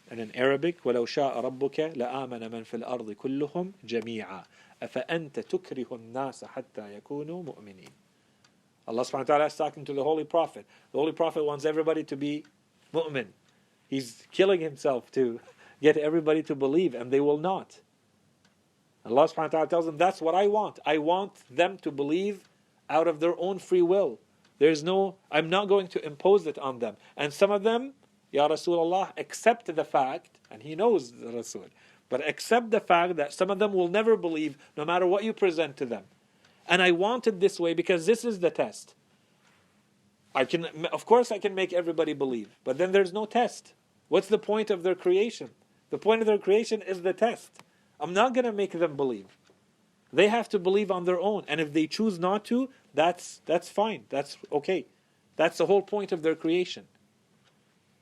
And in Arabic, وَلَوْ شَاءَ رَبُّكَ لَآمَنَ مَنْ فِي الْأَرْضِ كُلُّهُمْ جَمِيعًا أَفَأَنْتَ تُكْرِهُ النَّاسَ حَتَّى يَكُونُوا مُؤْمِنِينَ. Allah subhanahu wa ta'ala is talking to the Holy Prophet. The Holy Prophet wants everybody to be mu'min. He's killing himself to get everybody to believe, and they will not. Allah subhanahu wa ta'ala tells them, that's what I want. I want them to believe out of their own free will. I'm not going to impose it on them. And some of them, Ya Rasulullah, accept the fact, and he knows the Rasul, but accept the fact that some of them will never believe no matter what you present to them. And I want it this way because this is the test. Of course I can make everybody believe, but then there's no test. What's the point of their creation? The point of their creation is the test. I'm not going to make them believe. They have to believe on their own. And if they choose not to, that's fine. That's okay. That's the whole point of their creation.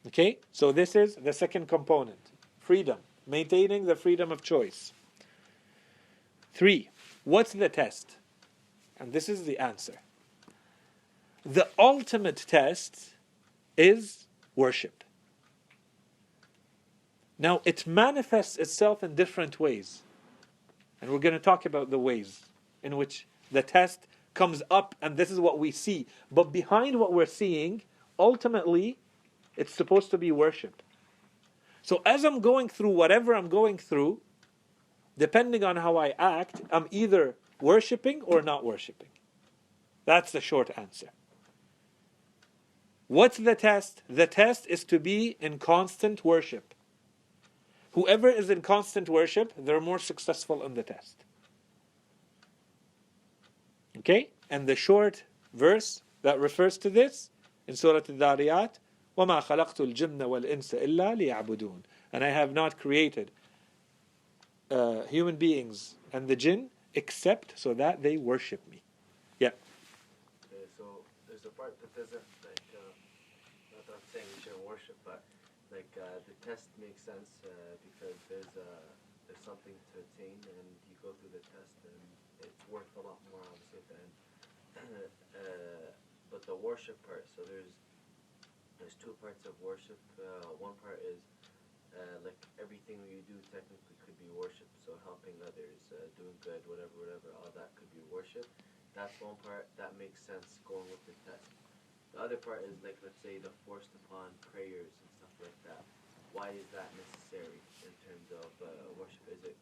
Okay? So this is the second component. Freedom. Maintaining the freedom of choice. 3. What's the test? And this is the answer. The ultimate test is worship. Now, it manifests itself in different ways. And we're going to talk about the ways in which the test comes up, and this is what we see. But behind what we're seeing, ultimately, it's supposed to be worship. So as I'm going through whatever I'm going through, depending on how I act, I'm either worshipping or not worshipping. That's the short answer. What's the test? The test is to be in constant worship. Whoever is in constant worship, they're more successful in the test. Okay? And the short verse that refers to this in Surah Al-Dhariyat, وَمَا خَلَقْتُ الْجِنَّ وَالْإِنسَ إِلَّا لِيَعْبُدُونَ. And I have not created human beings and the jinn except so that they worship me. Yeah. Okay, so there's a part that doesn't, not that I'm saying we shouldn't worship, but the test makes sense because there's something to attain, and you go through the test, and it's worth a lot more, obviously, at the end. But the worship part, so there's two parts of worship. One part is like everything you do technically could be worship. So helping others, doing good, whatever, all that could be worship. That's one part that makes sense going with the test. The other part is like, let's say, the forced upon prayers and stuff like that. Why is that necessary in terms of worship? Is it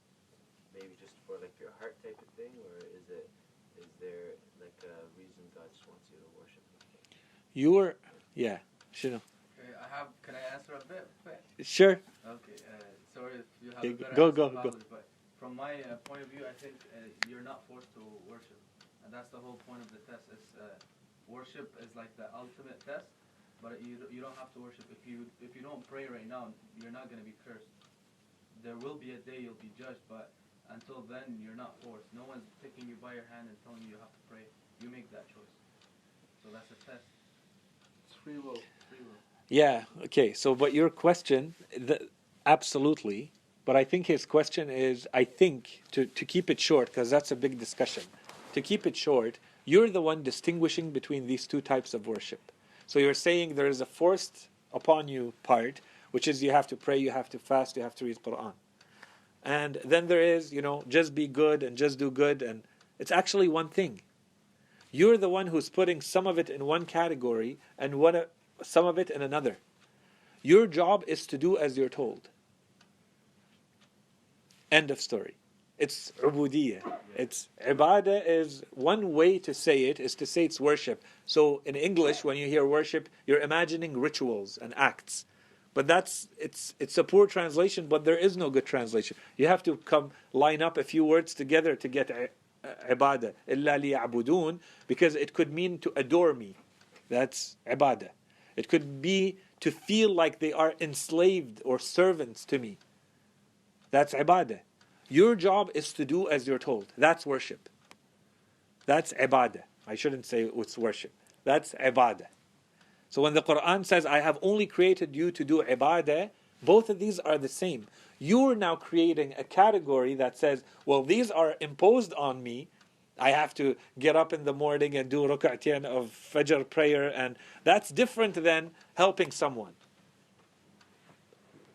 maybe just for like your heart type of thing, or is there like a reason God just wants you to worship him? Yeah, sure. Okay, can I answer a bit? Sure. Okay, sorry if you have a better Go. answer, but from my point of view, I think you're not forced to worship. And that's the whole point of the test. Is worship is like the ultimate test, but you don't have to worship. If you don't pray right now, you're not going to be cursed. There will be a day you'll be judged, but until then, you're not forced. No one's taking you by your hand and telling you have to pray. You make that choice. So that's a test. It's free will. Yeah, okay. So, but your question, absolutely. But I think his question is, to keep it short, because that's a big discussion. To keep it short, you're the one distinguishing between these two types of worship. So you're saying there is a forced upon you part, which is you have to pray, you have to fast, you have to read Quran. And then there is, just be good and just do good, and it's actually one thing. You're the one who's putting some of it in one category and some of it in another. Your job is to do as you're told. End of story. It's ubudiyya. It's ibadah is one way to say it is to say it's worship. So in English, when you hear worship, you're imagining rituals and acts. But it's a poor translation, but there is no good translation. You have to line up a few words together to get ibadah. إِلَّا لِيَعْبُدُونَ, because it could mean to adore me. That's ibadah. It could be to feel like they are enslaved or servants to me. That's ibadah. Your job is to do as you're told. That's worship. That's ibadah. I shouldn't say it's worship. That's ibadah. So when the Quran says, I have only created you to do ibadah, both of these are the same. You're now creating a category that says, well, these are imposed on me. I have to get up in the morning and do rak'atayn of Fajr prayer, and that's different than helping someone.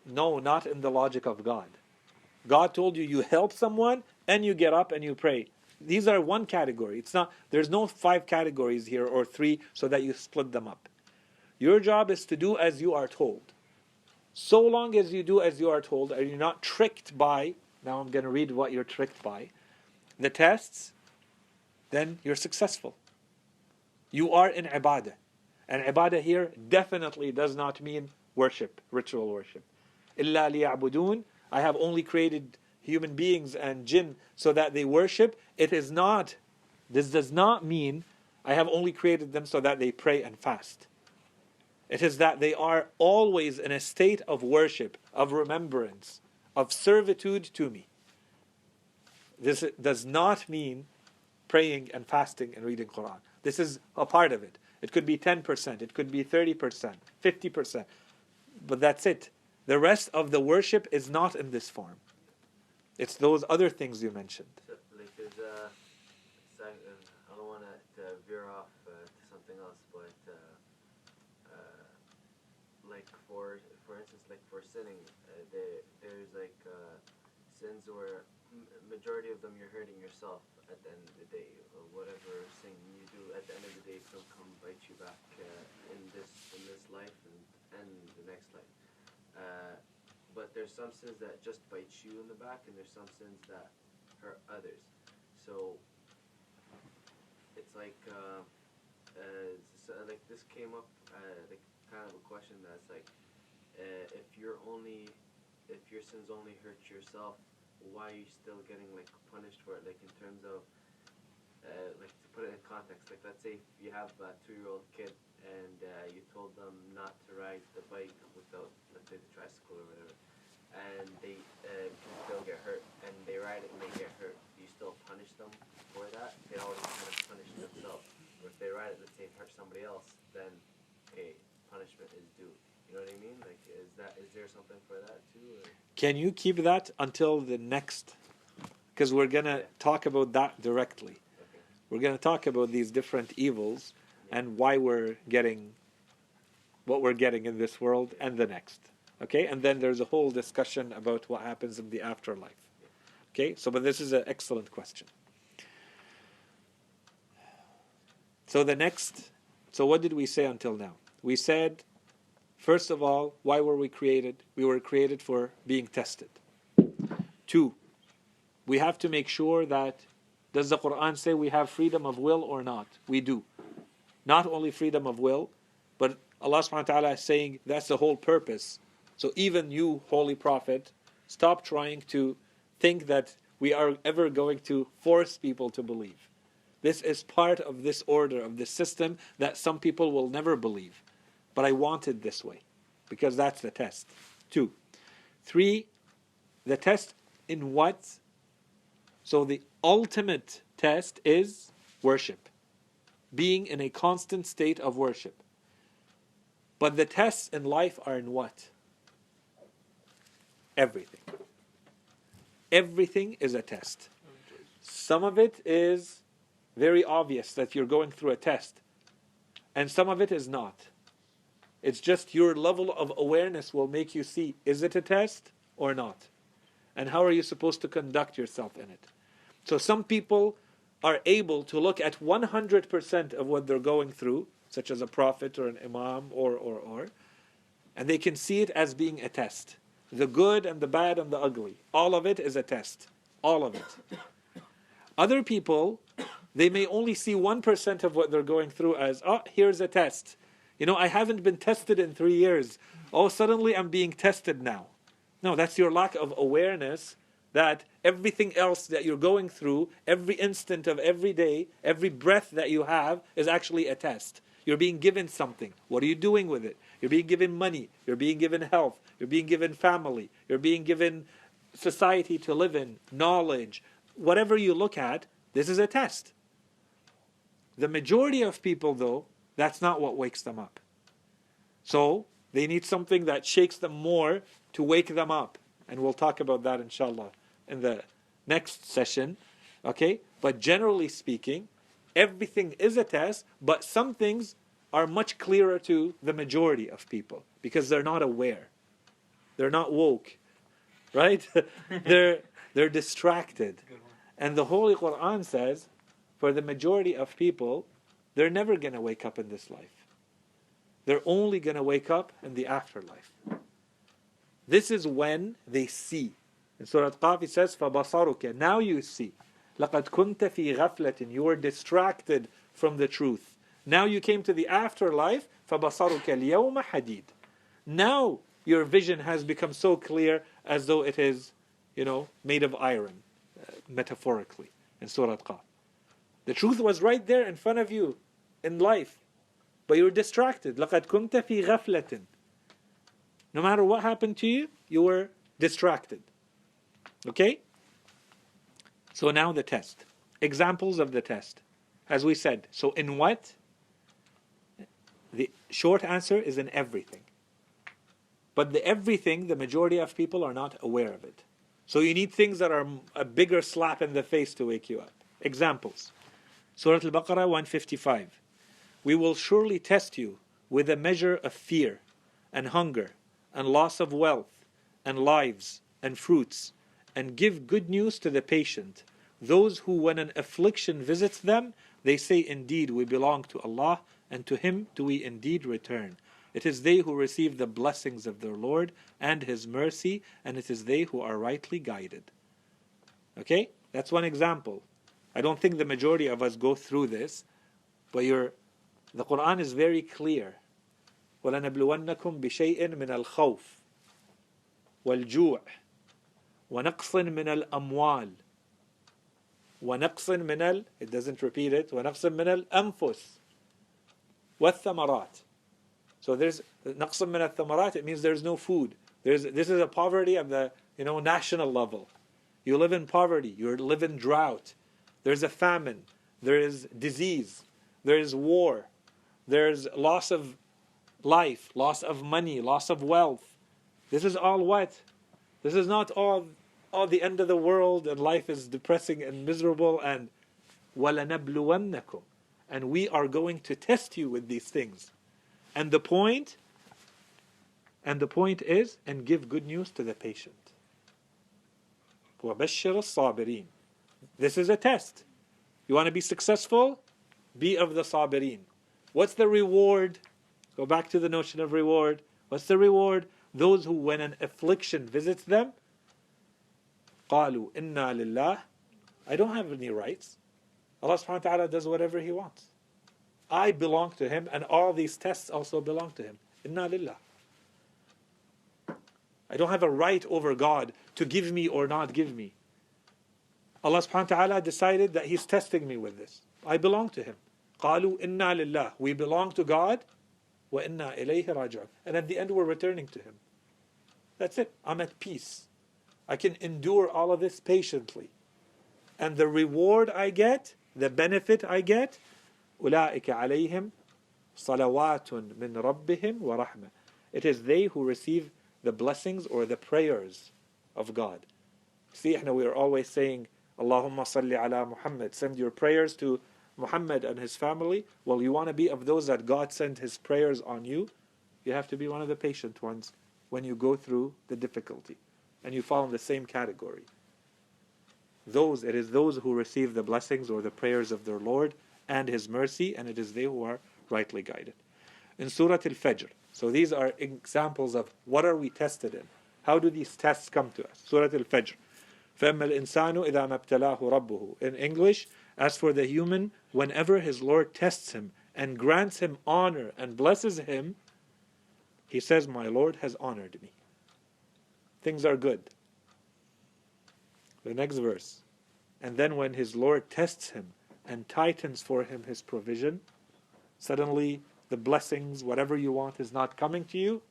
No, not in the logic of God. God told you help someone and you get up and you pray. These are one category. There's no 5 categories here or 3 so that you split them up. Your job is to do as you are told. So long as you do as you are told, and you're not tricked by, now I'm going to read what you're tricked by, the tests, then you're successful. You are in ibadah. And ibadah here definitely does not mean worship, ritual worship. إِلَّا لِيَعْبُدُونَ, I have only created human beings and jinn so that they worship. It is not, this does not mean I have only created them so that they pray and fast. It is that they are always in a state of worship, of remembrance, of servitude to me. This does not mean praying and fasting and reading Quran. This is a part of it. It could be 10%, it could be 30%, 50%. But that's it. The rest of the worship is not in this form. It's those other things you mentioned. So, like there's I don't want to veer off to something else, but like for instance, like for sinning, there's like sins where majority of them you're hurting yourself at the end of the day, or whatever sin you do at the end of the day, it's gonna come bite you back in this life and the next life. But there's some sins that just bite you in the back, and there's some sins that hurt others. So it's like like this came up like kind of a question that's like if your sins only hurt yourself, why are you still getting like punished for it? Like in terms of like to put it in context, like let's say if you have a 2-year-old kid and you told them not to ride the bike without, let's say, the tricycle or whatever, and they can still get hurt, and they ride it and they get hurt, do you still punish them for that? They already kind of punish themselves. Or if they ride it, let's say, and hurt somebody else, then okay, punishment is due. You know what I mean? Like, is there something for that too? Or? Can you keep that until the next? Because we're going to talk about that directly. Okay. We're going to talk about these different evils and why we're getting what we're getting in this world and the next. Okay? And then there's a whole discussion about what happens in the afterlife. Okay? But this is an excellent question. So what did we say until now? We said, first of all, why were we created? We were created for being tested. 2, we have to make sure that, does the Quran say we have freedom of will or not? We do. Not only freedom of will, but Allah subhanahu wa ta'ala is saying that's the whole purpose. So even you, Holy Prophet, stop trying to think that we are ever going to force people to believe. This is part of this order, of this system that some people will never believe. But I want it this way, because that's the test. 2. 3, the test in what? So the ultimate test is worship. Being in a constant state of worship. But the tests in life are in what? Everything. Everything is a test. Some of it is very obvious that you're going through a test. And some of it is not. It's just your level of awareness will make you see, is it a test or not? And how are you supposed to conduct yourself in it? So some people are able to look at 100% of what they're going through, such as a prophet or an imam or, and they can see it as being a test. The good and the bad and the ugly. All of it is a test. All of it. Other people, they may only see 1% of what they're going through as, oh, here's a test. I haven't been tested in 3 years. Oh, suddenly I'm being tested now. No, that's your lack of awareness that everything else that you're going through, every instant of every day, every breath that you have is actually a test. You're being given something. What are you doing with it? You're being given money. You're being given health. You're being given family. You're being given society to live in, knowledge. Whatever you look at, this is a test. The majority of people, though, that's not what wakes them up. So they need something that shakes them more to wake them up. And we'll talk about that, inshallah, in the next session. Okay? But generally speaking, everything is a test, but some things are much clearer to the majority of people because they're not aware. They're not woke. Right? They're distracted. And the Holy Quran says, for the majority of people, they're never going to wake up in this life. they're only going to wake up in the afterlife. This is when they see. In Surah Qaf it says, فَبَصَرُكَ. Now you see. لَقَدْ كُنْتَ فِي غَفْلَةٍ. You were distracted from the truth. Now you came to the afterlife. فَبَصَرُكَ الْيَوْمَ حَدِيدٌ. Now your vision has become so clear as though it is, made of iron, metaphorically, in Surah Qaf. The truth was right there in front of you in life, but you were distracted. لَقَدْ كُنْتَ فِي غَفْلَةٍ. No matter what happened to you, you were distracted. Okay? So now the test. Examples of the test. As we said, so in what? The short answer is in everything. But the everything, the majority of people are not aware of it. So you need things that are a bigger slap in the face to wake you up. Examples. Surah Al-Baqarah 155. We will surely test you with a measure of fear and hunger and loss of wealth and lives and fruits, and give good news to the patient, those who when an affliction visits them, they say, indeed we belong to Allah, and to Him do we indeed return. It is they who receive the blessings of their Lord and His mercy, and it is they who are rightly guided. Okay? That's one example. I don't think the majority of us go through this, but the Quran is very clear. وَلَنَبْلُوَنَّكُمْ بِشَيْءٍ مِنَ الْخَوْفِ وَالْجُوعِ وَنَقْصٍ مِنَ الْأَمْوَالِ وَنَقْصٍ مِنَ it doesn't repeat it, وَنَقْصٍ مِنَ الْأَنفُسِ وَالثَّمَرَاتِ. So there's نَقْصٍ مِنَ الثَّمَرَاتِ, it means there's no food. This is a poverty of the national level. You live in poverty, you live in drought. There's a famine, there is disease, there is war, there's loss of life, loss of money, loss of wealth. This is all what? This is not all the end of the world and life is depressing and miserable and وَلَنَبْلُوَنَّكُمْ. And we are going to test you with these things. And the point is, and give good news to the patient. وَبَشِّرَ الصَّابِرِينَ. This is a test. You want to be successful? Be of the sabirin. What's the reward? Go back to the notion of reward. What's the reward? Those who, when an affliction visits them, قَالُوا إِنَّا لِلَّهِ. I don't have any rights. Allah subhanahu wa ta'ala does whatever He wants. I belong to Him, and all these tests also belong to Him. إِنَّا لِلَّهِ. I don't have a right over God to give me or not give me. Allah subhanahu wa ta'ala decided that He's testing me with this. I belong to Him. قَالُوا إِنَّا لِلَّهِ. We belong to God. وَإِنَّا إِلَيْهِ رَاجِعُونَ. And at the end we're returning to Him. That's it. I'm at peace. I can endure all of this patiently. And the reward I get, the benefit I get, أُولَٰئِكَ عَلَيْهِمْ صَلَوَاتٌ مِّن رَبِّهِمْ وَرَحْمَةٌ. It is they who receive the blessings or the prayers of God. See, we are always saying, Allahumma salli ala Muhammad. Send your prayers to Muhammad and his family. Well, you want to be of those that God sent His prayers on you. You have to be one of the patient ones when you go through the difficulty. And you fall in the same category. It is those who receive the blessings or the prayers of their Lord and His mercy, and it is they who are rightly guided. In Surah Al-Fajr. So these are examples of what are we tested in. How do these tests come to us? Surah Al-Fajr. فَأَمَّا الْإِنسَانُ إِذَا مَبْتَلَاهُ رَبُّهُ. In English, as for the human, whenever his Lord tests him and grants him honor and blesses him, he says, my Lord has honored me. Things are good. The next verse. And then when his Lord tests him and tightens for him His provision, suddenly the blessings, whatever you want, is not coming to you.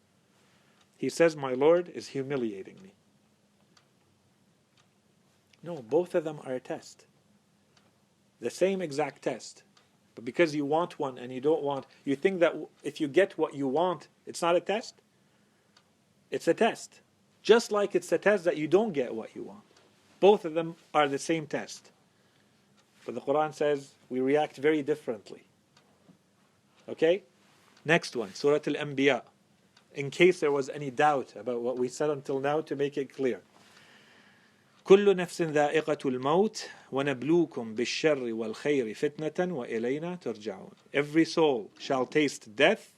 He says, my Lord is humiliating me. No, both of them are a test. The same exact test. But because you want one and you don't want, you think that if you get what you want, it's not a test? It's a test. Just like it's a test that you don't get what you want. Both of them are the same test. But the Quran says we react very differently. Okay? Next one, Surah Al-Anbiya. In case there was any doubt about what we said until now, to make it clear. كل نفس ذائقة الموت ونبلوكم بالشر والخير فتنة وإلينا ترجعون. Every soul shall taste death,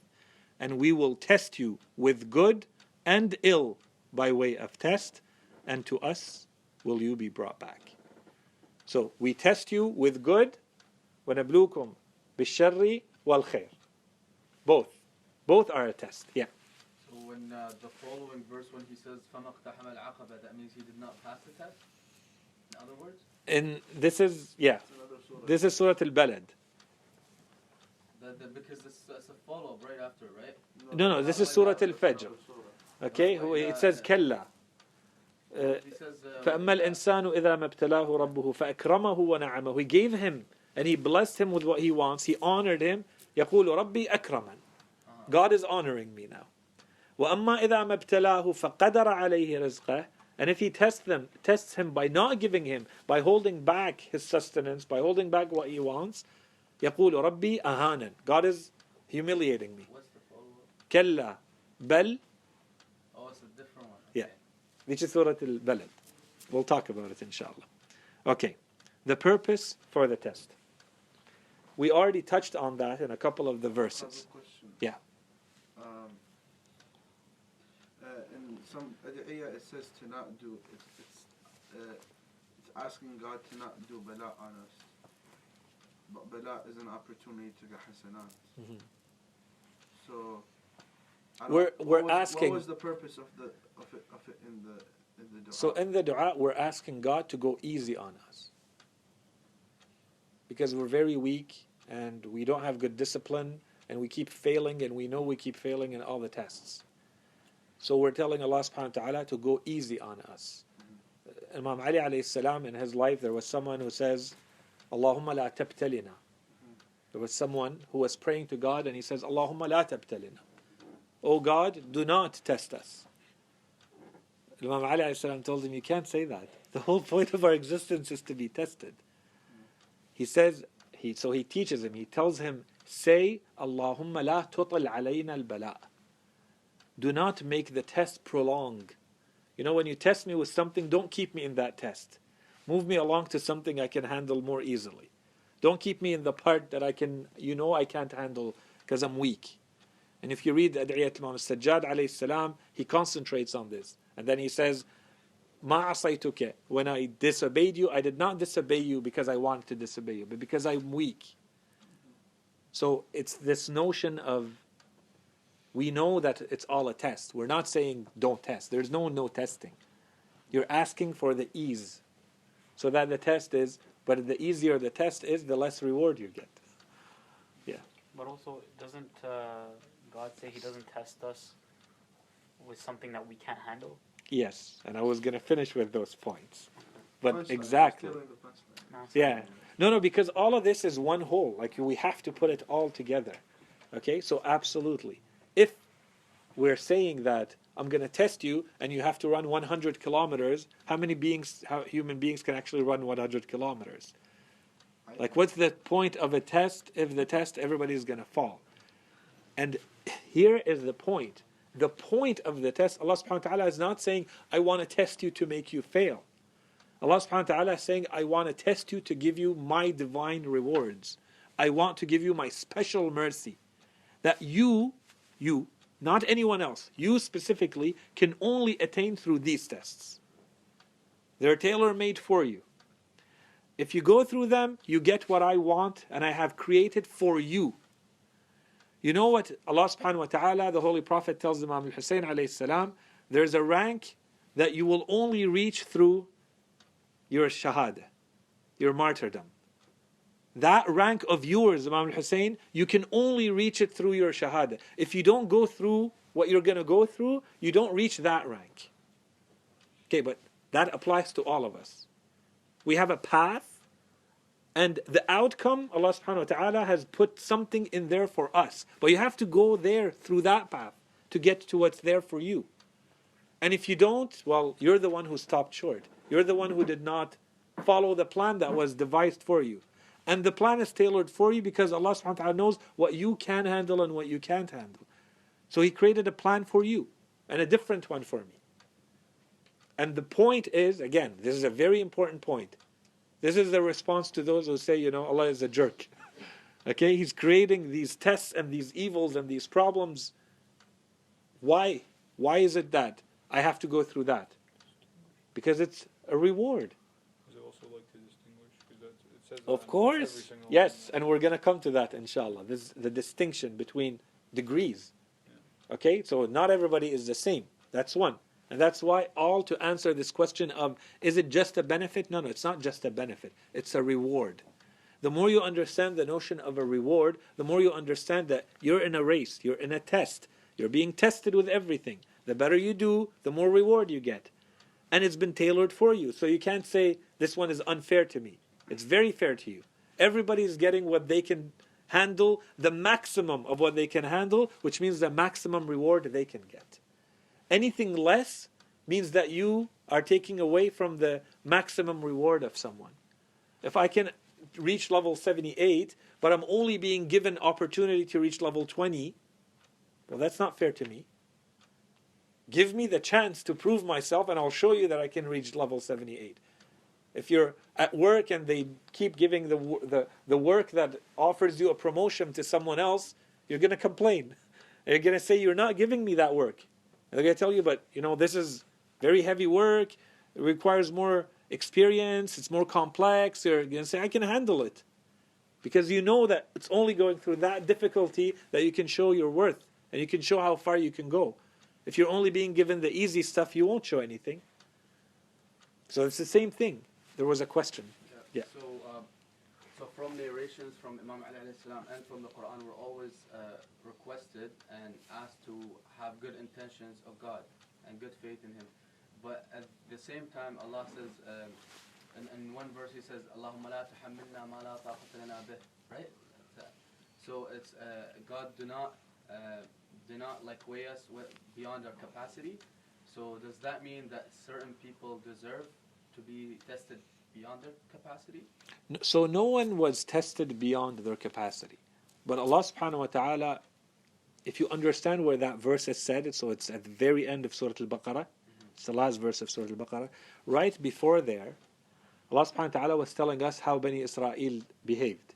and we will test you with good and ill by way of test, and to us will you be brought back. So we test you with good, وَنَبْلُوكُمْ بِالشَّرِّ وَالْخَيْرِ. Both are a test. Yeah. So when the following verse, when he says فَمَا اقْتَحَمَ الْعَقَبَةَ, that means he did not pass the test? In other words? And this is, yeah, It's another surah. this is Surah Al-Balad. Because it's a follow-up right after, right? No, this is Surah Al-Fajr. Okay, it says كلا. He says, فأما الإنسان إذا ما ابتلاه ربه فأكرمه ونعمه. He gave him and he blessed him with what he wants. He honored him. يقول ربي أكرمن. God is honoring me now. وأما إذا ما ابتلاه فقدر عليه رزقه. And if he tests him by not giving him, by holding back his sustenance, by holding back what he wants, يقول ربي أهانن. God is humiliating me. what's the follow-up? كلا بل. Oh, it's a different one. Yeah. Okay. Which is Surah Al-Balad. We'll talk about it inshallah. Okay. The purpose for the test. We already touched on that in a couple of the I have verses. a question. Yeah. In some ad'iyah it says to not do, it's asking God to not do bala on us. But bala is an opportunity to get hasanat. Mhm. So We're asking. What was the purpose of it in the dua? So in the dua, we're asking God to go easy on us. Because we're very weak and we don't have good discipline and we keep failing and we know we keep failing in all the tests. So we're telling Allah subhanahu wa ta'ala to go easy on us. Imam Ali alayhi salam, in his life, there was someone who says, Allahumma la tabtalina. There was someone who was praying to God and he says, Allahumma la tabtalina. Oh God, do not test us. Imam Ali alayhi salam told him, you can't say that. The whole point of our existence is to be tested. He says, so he teaches him, he tells him, say, Allahumma la tutal alayna al-bala. Do not make the test prolong. You know, when you test me with something, don't keep me in that test. Move me along to something I can handle more easily. Don't keep me in the part that I can't handle because I'm weak. And if you read Ad'iyat Imam Sajjad alayhi salam, he concentrates on this. And then he says, Ma asaytuke. When I disobeyed you, I did not disobey you because I wanted to disobey you, but because I'm weak. So it's this notion of, we know that it's all a test. We're not saying don't test. There's no testing. You're asking for the ease. So that the test is, but the easier the test is, the less reward you get. Yeah. But also, doesn't God say He doesn't test us with something that we can't handle? Yes. And I was going to finish with those points. But Punchline. exactly. Stealing the punchline. No, it's Yeah. not. No, because all of this is one whole. Like, we have to put it all together. Okay? So absolutely. If we're saying that I'm going to test you and you have to run 100 kilometers, how human beings can actually run 100 kilometers? Like, what's the point of a test if the test everybody's going to fall? And here is the point. The point of the test, Allah subhanahu wa ta'ala is not saying, I want to test you to make you fail. Allah subhanahu wa ta'ala is saying, I want to test you to give you my divine rewards. I want to give you my special mercy. That you, not anyone else, you specifically, can only attain through these tests. They're tailor-made for you. If you go through them, you get what I want and I have created for you. You know what Allah subhanahu wa ta'ala, the Holy Prophet tells Imam al-Hussein alayhi salam, there's a rank that you will only reach through your shahada, your martyrdom. That rank of yours, Imam al-Hussein, you can only reach it through your shahada. If you don't go through what you're going to go through, you don't reach that rank. Okay, but that applies to all of us. We have a path, and the outcome, Allah subhanahu wa ta'ala has put something in there for us. But you have to go there through that path to get to what's there for you. And if you don't, well, you're the one who stopped short. You're the one who did not follow the plan that was devised for you. And the plan is tailored for you because Allah subhanahu wa ta'ala knows what you can handle and what you can't handle. So He created a plan for you and a different one for me. And the point is, again, this is a very important point. This is the response to those who say, Allah is a jerk. Okay, He's creating these tests and these evils and these problems Why? Why is it that I have to go through that? Because it's a reward. Is it also like to distinguish? Because it says that Of in course. every single Yes, one. and we're going to come to that inshallah. This is the distinction between degrees. Okay, so not everybody is the same. That's one. And that's why all to answer this question of, is it just a benefit? No, it's not just a benefit. It's a reward. The more you understand the notion of a reward, the more you understand that you're in a race, you're in a test. You're being tested with everything. The better you do, the more reward you get. And it's been tailored for you. So you can't say, this one is unfair to me. It's very fair to you. Everybody is getting what they can handle, the maximum of what they can handle, which means the maximum reward they can get. Anything less means that you are taking away from the maximum reward of someone. If I can reach level 78, but I'm only being given opportunity to reach level 20, well, that's not fair to me. Give me the chance to prove myself, and I'll show you that I can reach level 78. If you're at work and they keep giving the work that offers you a promotion to someone else, you're going to complain. You're going to say, you're not giving me that work. And they're going to tell you, but this is very heavy work. It requires more experience. It's more complex. You're going to say, I can handle it. Because you know that it's only going through that difficulty that you can show your worth. And you can show how far you can go. If you're only being given the easy stuff, you won't show anything. So it's the same thing. There was a question. Yeah. So from narrations from Imam Ali alayhi salam and from the Quran, we're always requested and asked to have good intentions of God and good faith in Him. But at the same time, Allah says, in one verse He says, Allahumma la tuhammilna ma la taqata lana bih. Right? So it's God do not like weigh us beyond our capacity. So does that mean that certain people deserve to be tested beyond their capacity? So no one was tested beyond their capacity. But Allah subhanahu wa ta'ala, if you understand where that verse is said, so it's at the very end of Surah Al-Baqarah, it's the last verse of Surah Al-Baqarah, right before there, Allah subhanahu wa ta'ala was telling us how Bani Israel behaved.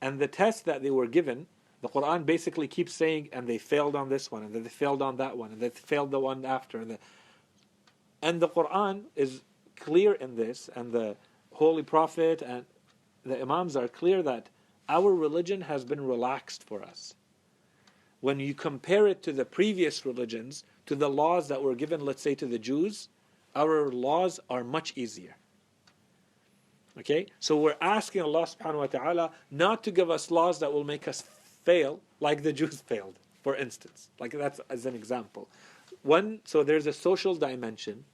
And the test that they were given, the Quran basically keeps saying, and they failed on this one, and they failed on that one, and they failed the one after. And the Quran is clear in this, and the Holy Prophet and the Imams are clear that our religion has been relaxed for us. When you compare it to the previous religions, to the laws that were given, let's say, to the Jews, our laws are much easier. Okay? So we're asking Allah subhanahu wa ta'ala not to give us laws that will make us fail like the Jews failed, for instance. Like that's as an example. So there's a social dimension.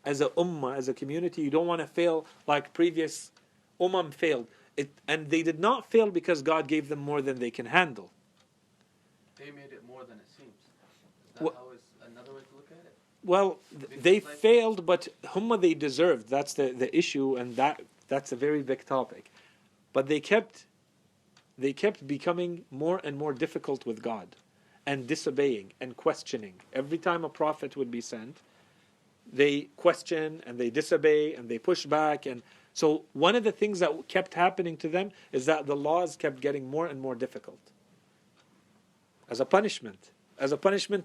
As a ummah, as a community, you don't want to fail like previous ummah failed. And they did not fail because God gave them more than they can handle. They made it more than it seems. Is that how is another way to look at it? Well, they failed, but ummah they deserved. That's the issue, and that's a very big topic. But they kept becoming more and more difficult with God, and disobeying and questioning. Every time a prophet would be sent, they question and they disobey and they push back. And so one of the things that kept happening to them is that the laws kept getting more and more difficult. As a punishment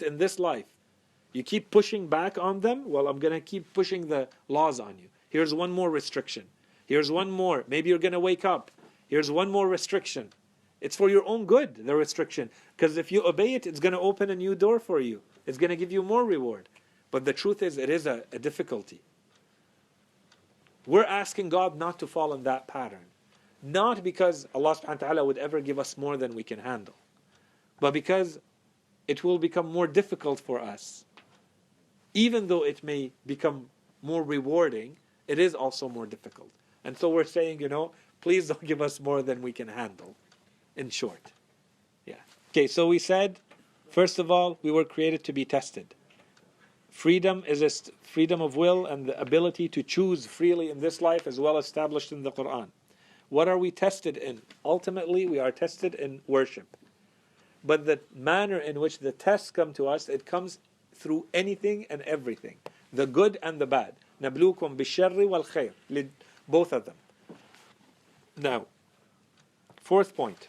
in this life. You keep pushing back on them, well, I'm going to keep pushing the laws on you. Here's one more restriction. Here's one more. Maybe you're going to wake up. Here's one more restriction. It's for your own good, the restriction. Because if you obey it, it's going to open a new door for you. It's going to give you more reward. But the truth is, it is a difficulty. We're asking God not to fall in that pattern. Not because Allah subhanahu wa ta'ala would ever give us more than we can handle. But because it will become more difficult for us. Even though it may become more rewarding, it is also more difficult. And so we're saying, please don't give us more than we can handle. In short. Yeah. Okay, so we said, first of all, we were created to be tested. Freedom is freedom of will and the ability to choose freely in this life as well established in the Quran. What are we tested in? Ultimately, we are tested in worship. But the manner in which the tests come to us, it comes through anything and everything. The good and the bad. نَبْلُوكُمْ بِالشَّرِّ وَالْخَيْرِ. Both of them. Now, fourth point.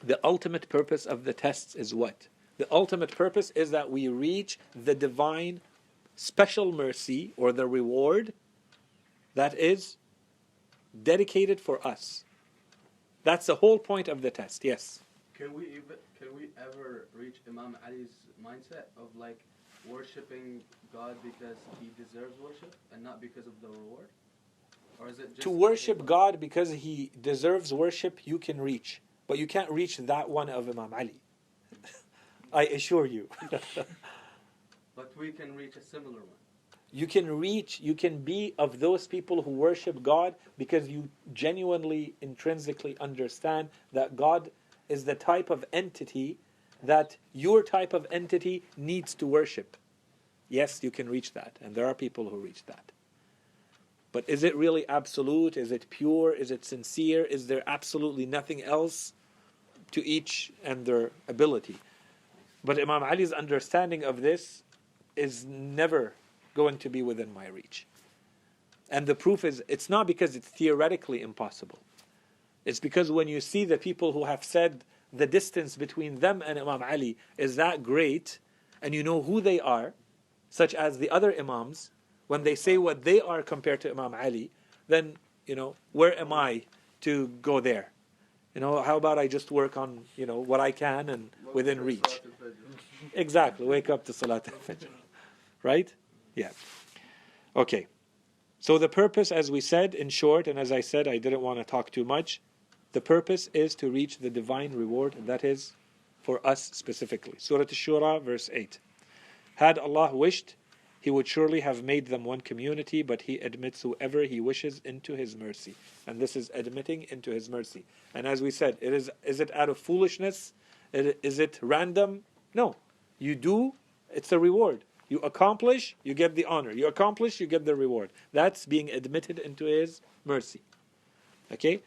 The ultimate purpose of the tests is what? The ultimate purpose is that we reach the divine special mercy or the reward that is dedicated for us. That's the whole point of the test. Yes. Can we ever reach Imam Ali's mindset of like worshiping God because he deserves worship and not because of the reward? Or is it just To worship God because he deserves worship, you can reach. But you can't reach that one of Imam Ali. I assure you. But we can reach a similar one. You can be of those people who worship God because you genuinely, intrinsically understand that God is the type of entity that your type of entity needs to worship. Yes, you can reach that. And there are people who reach that. But is it really absolute? Is it pure? Is it sincere? Is there absolutely nothing else? To each and their ability. But Imam Ali's understanding of this is never going to be within my reach. And the proof is, it's not because it's theoretically impossible. It's because when you see the people who have said the distance between them and Imam Ali is that great, and you know who they are, such as the other Imams, when they say what they are compared to Imam Ali, then, where am I to go there? How about I just work on, what I can and within reach. Exactly, wake up to Salat al-Fajr. Right? Yeah. Okay. So the purpose, as we said, in short, and as I said, I didn't want to talk too much, the purpose is to reach the divine reward, that is for us specifically. Surah Ash-Shura, verse 8. Had Allah wished, He would surely have made them one community, but He admits whoever He wishes into His mercy. And this is admitting into His mercy. And as we said, is it out of foolishness? Is it random? No. You do, it's a reward. You accomplish, you get the honor. You accomplish, you get the reward. That's being admitted into His mercy. Okay?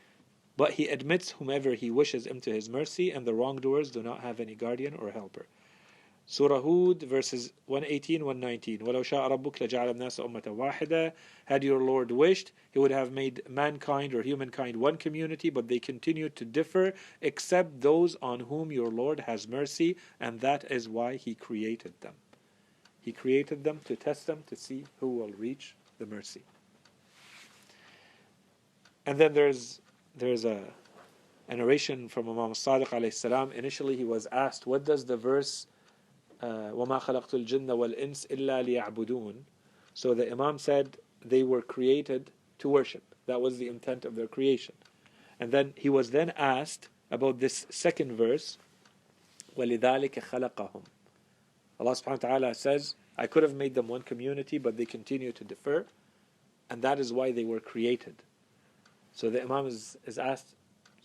But He admits whomever He wishes into His mercy, and the wrongdoers do not have any guardian or helper. Surah Hud, verses 118, 119. وَلَوْ شَاءَ رَبُّكَ لَجَعَلَ النَّاسَ أُمَّةً وَاحِدًا. Had your Lord wished, He would have made mankind or humankind one community, but they continue to differ, except those on whom your Lord has mercy, and that is why He created them. He created them to test them, to see who will reach the mercy. And then there's a narration from Imam Sadiq alayhi salam. Initially he was asked, what does the verse وَمَا خَلَقْتُ الْجِنَّ وَالْإِنسِ إِلَّا لِيَعْبُدُونَ? So the Imam said they were created to worship. That was the intent of their creation. And then he was then asked about this second verse, وَلِذَلِكَ خَلَقَهُمْ. Allah subhanahu wa ta'ala says, I could have made them one community, but they continue to differ, and that is why they were created. So the Imam is asked,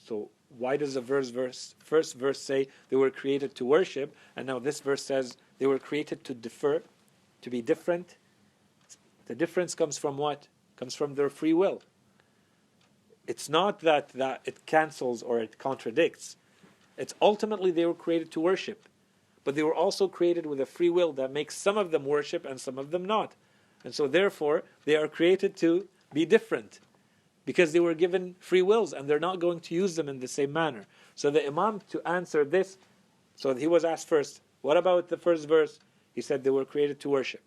so why does the first verse say they were created to worship, and now this verse says they were created to differ, to be different? The difference comes from what? Comes from their free will. It's not that it cancels or it contradicts. It's ultimately they were created to worship. But they were also created with a free will that makes some of them worship and some of them not. And so therefore, they are created to be different. Because they were given free wills and they're not going to use them in the same manner. So the Imam, to answer this, so he was asked first, what about the first verse? He said they were created to worship.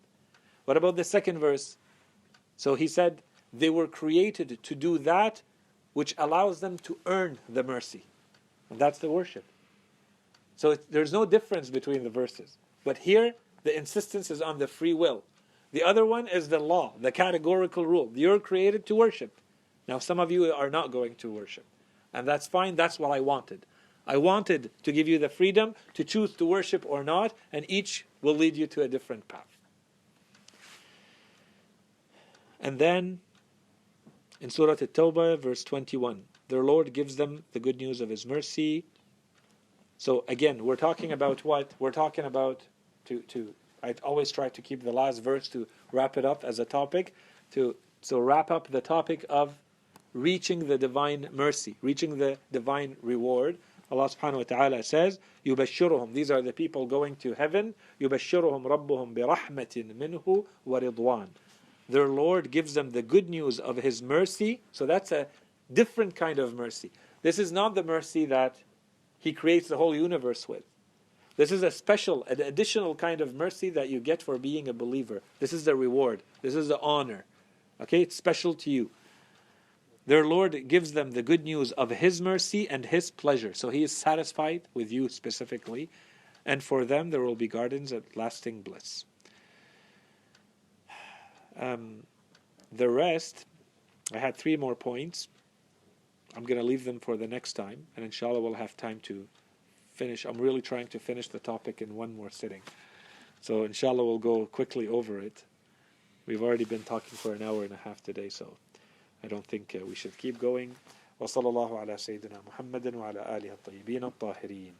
What about the second verse? So he said they were created to do that which allows them to earn the mercy. And that's the worship. So there's no difference between the verses. But here, the insistence is on the free will. The other one is the law, the categorical rule. You're created to worship. Now some of you are not going to worship. And that's fine, that's what I wanted. I wanted to give you the freedom to choose to worship or not, and each will lead you to a different path. And then, in Surah At-Tawbah, verse 21, their Lord gives them the good news of His mercy. So again, we're talking about what? We're talking about, I always try to keep the last verse to wrap it up as a topic, so wrap up the topic of reaching the divine mercy, reaching the divine reward. Allah subhanahu wa ta'ala says, يُبَشِّرُهُمْ. These are the people going to heaven. يُبَشِّرُهُمْ رَبُّهُمْ بِرَحْمَةٍ مِّنْهُ وَرِضْوَانٍ. Their Lord gives them the good news of His mercy. So that's a different kind of mercy. This is not the mercy that He creates the whole universe with. This is a special, an additional kind of mercy that you get for being a believer. This is the reward. This is the honor. Okay, it's special to you. Their Lord gives them the good news of His mercy and His pleasure. So He is satisfied with you specifically. And for them there will be gardens of lasting bliss. The rest, I had 3 more points. I'm going to leave them for the next time. And inshallah we'll have time to finish. I'm really trying to finish the topic in one more sitting. So inshallah we'll go quickly over it. We've already been talking for an hour and a half today, so I don't think we should keep going. وصلى الله على سيدنا محمد وعلى آله الطيبين الطاهرين.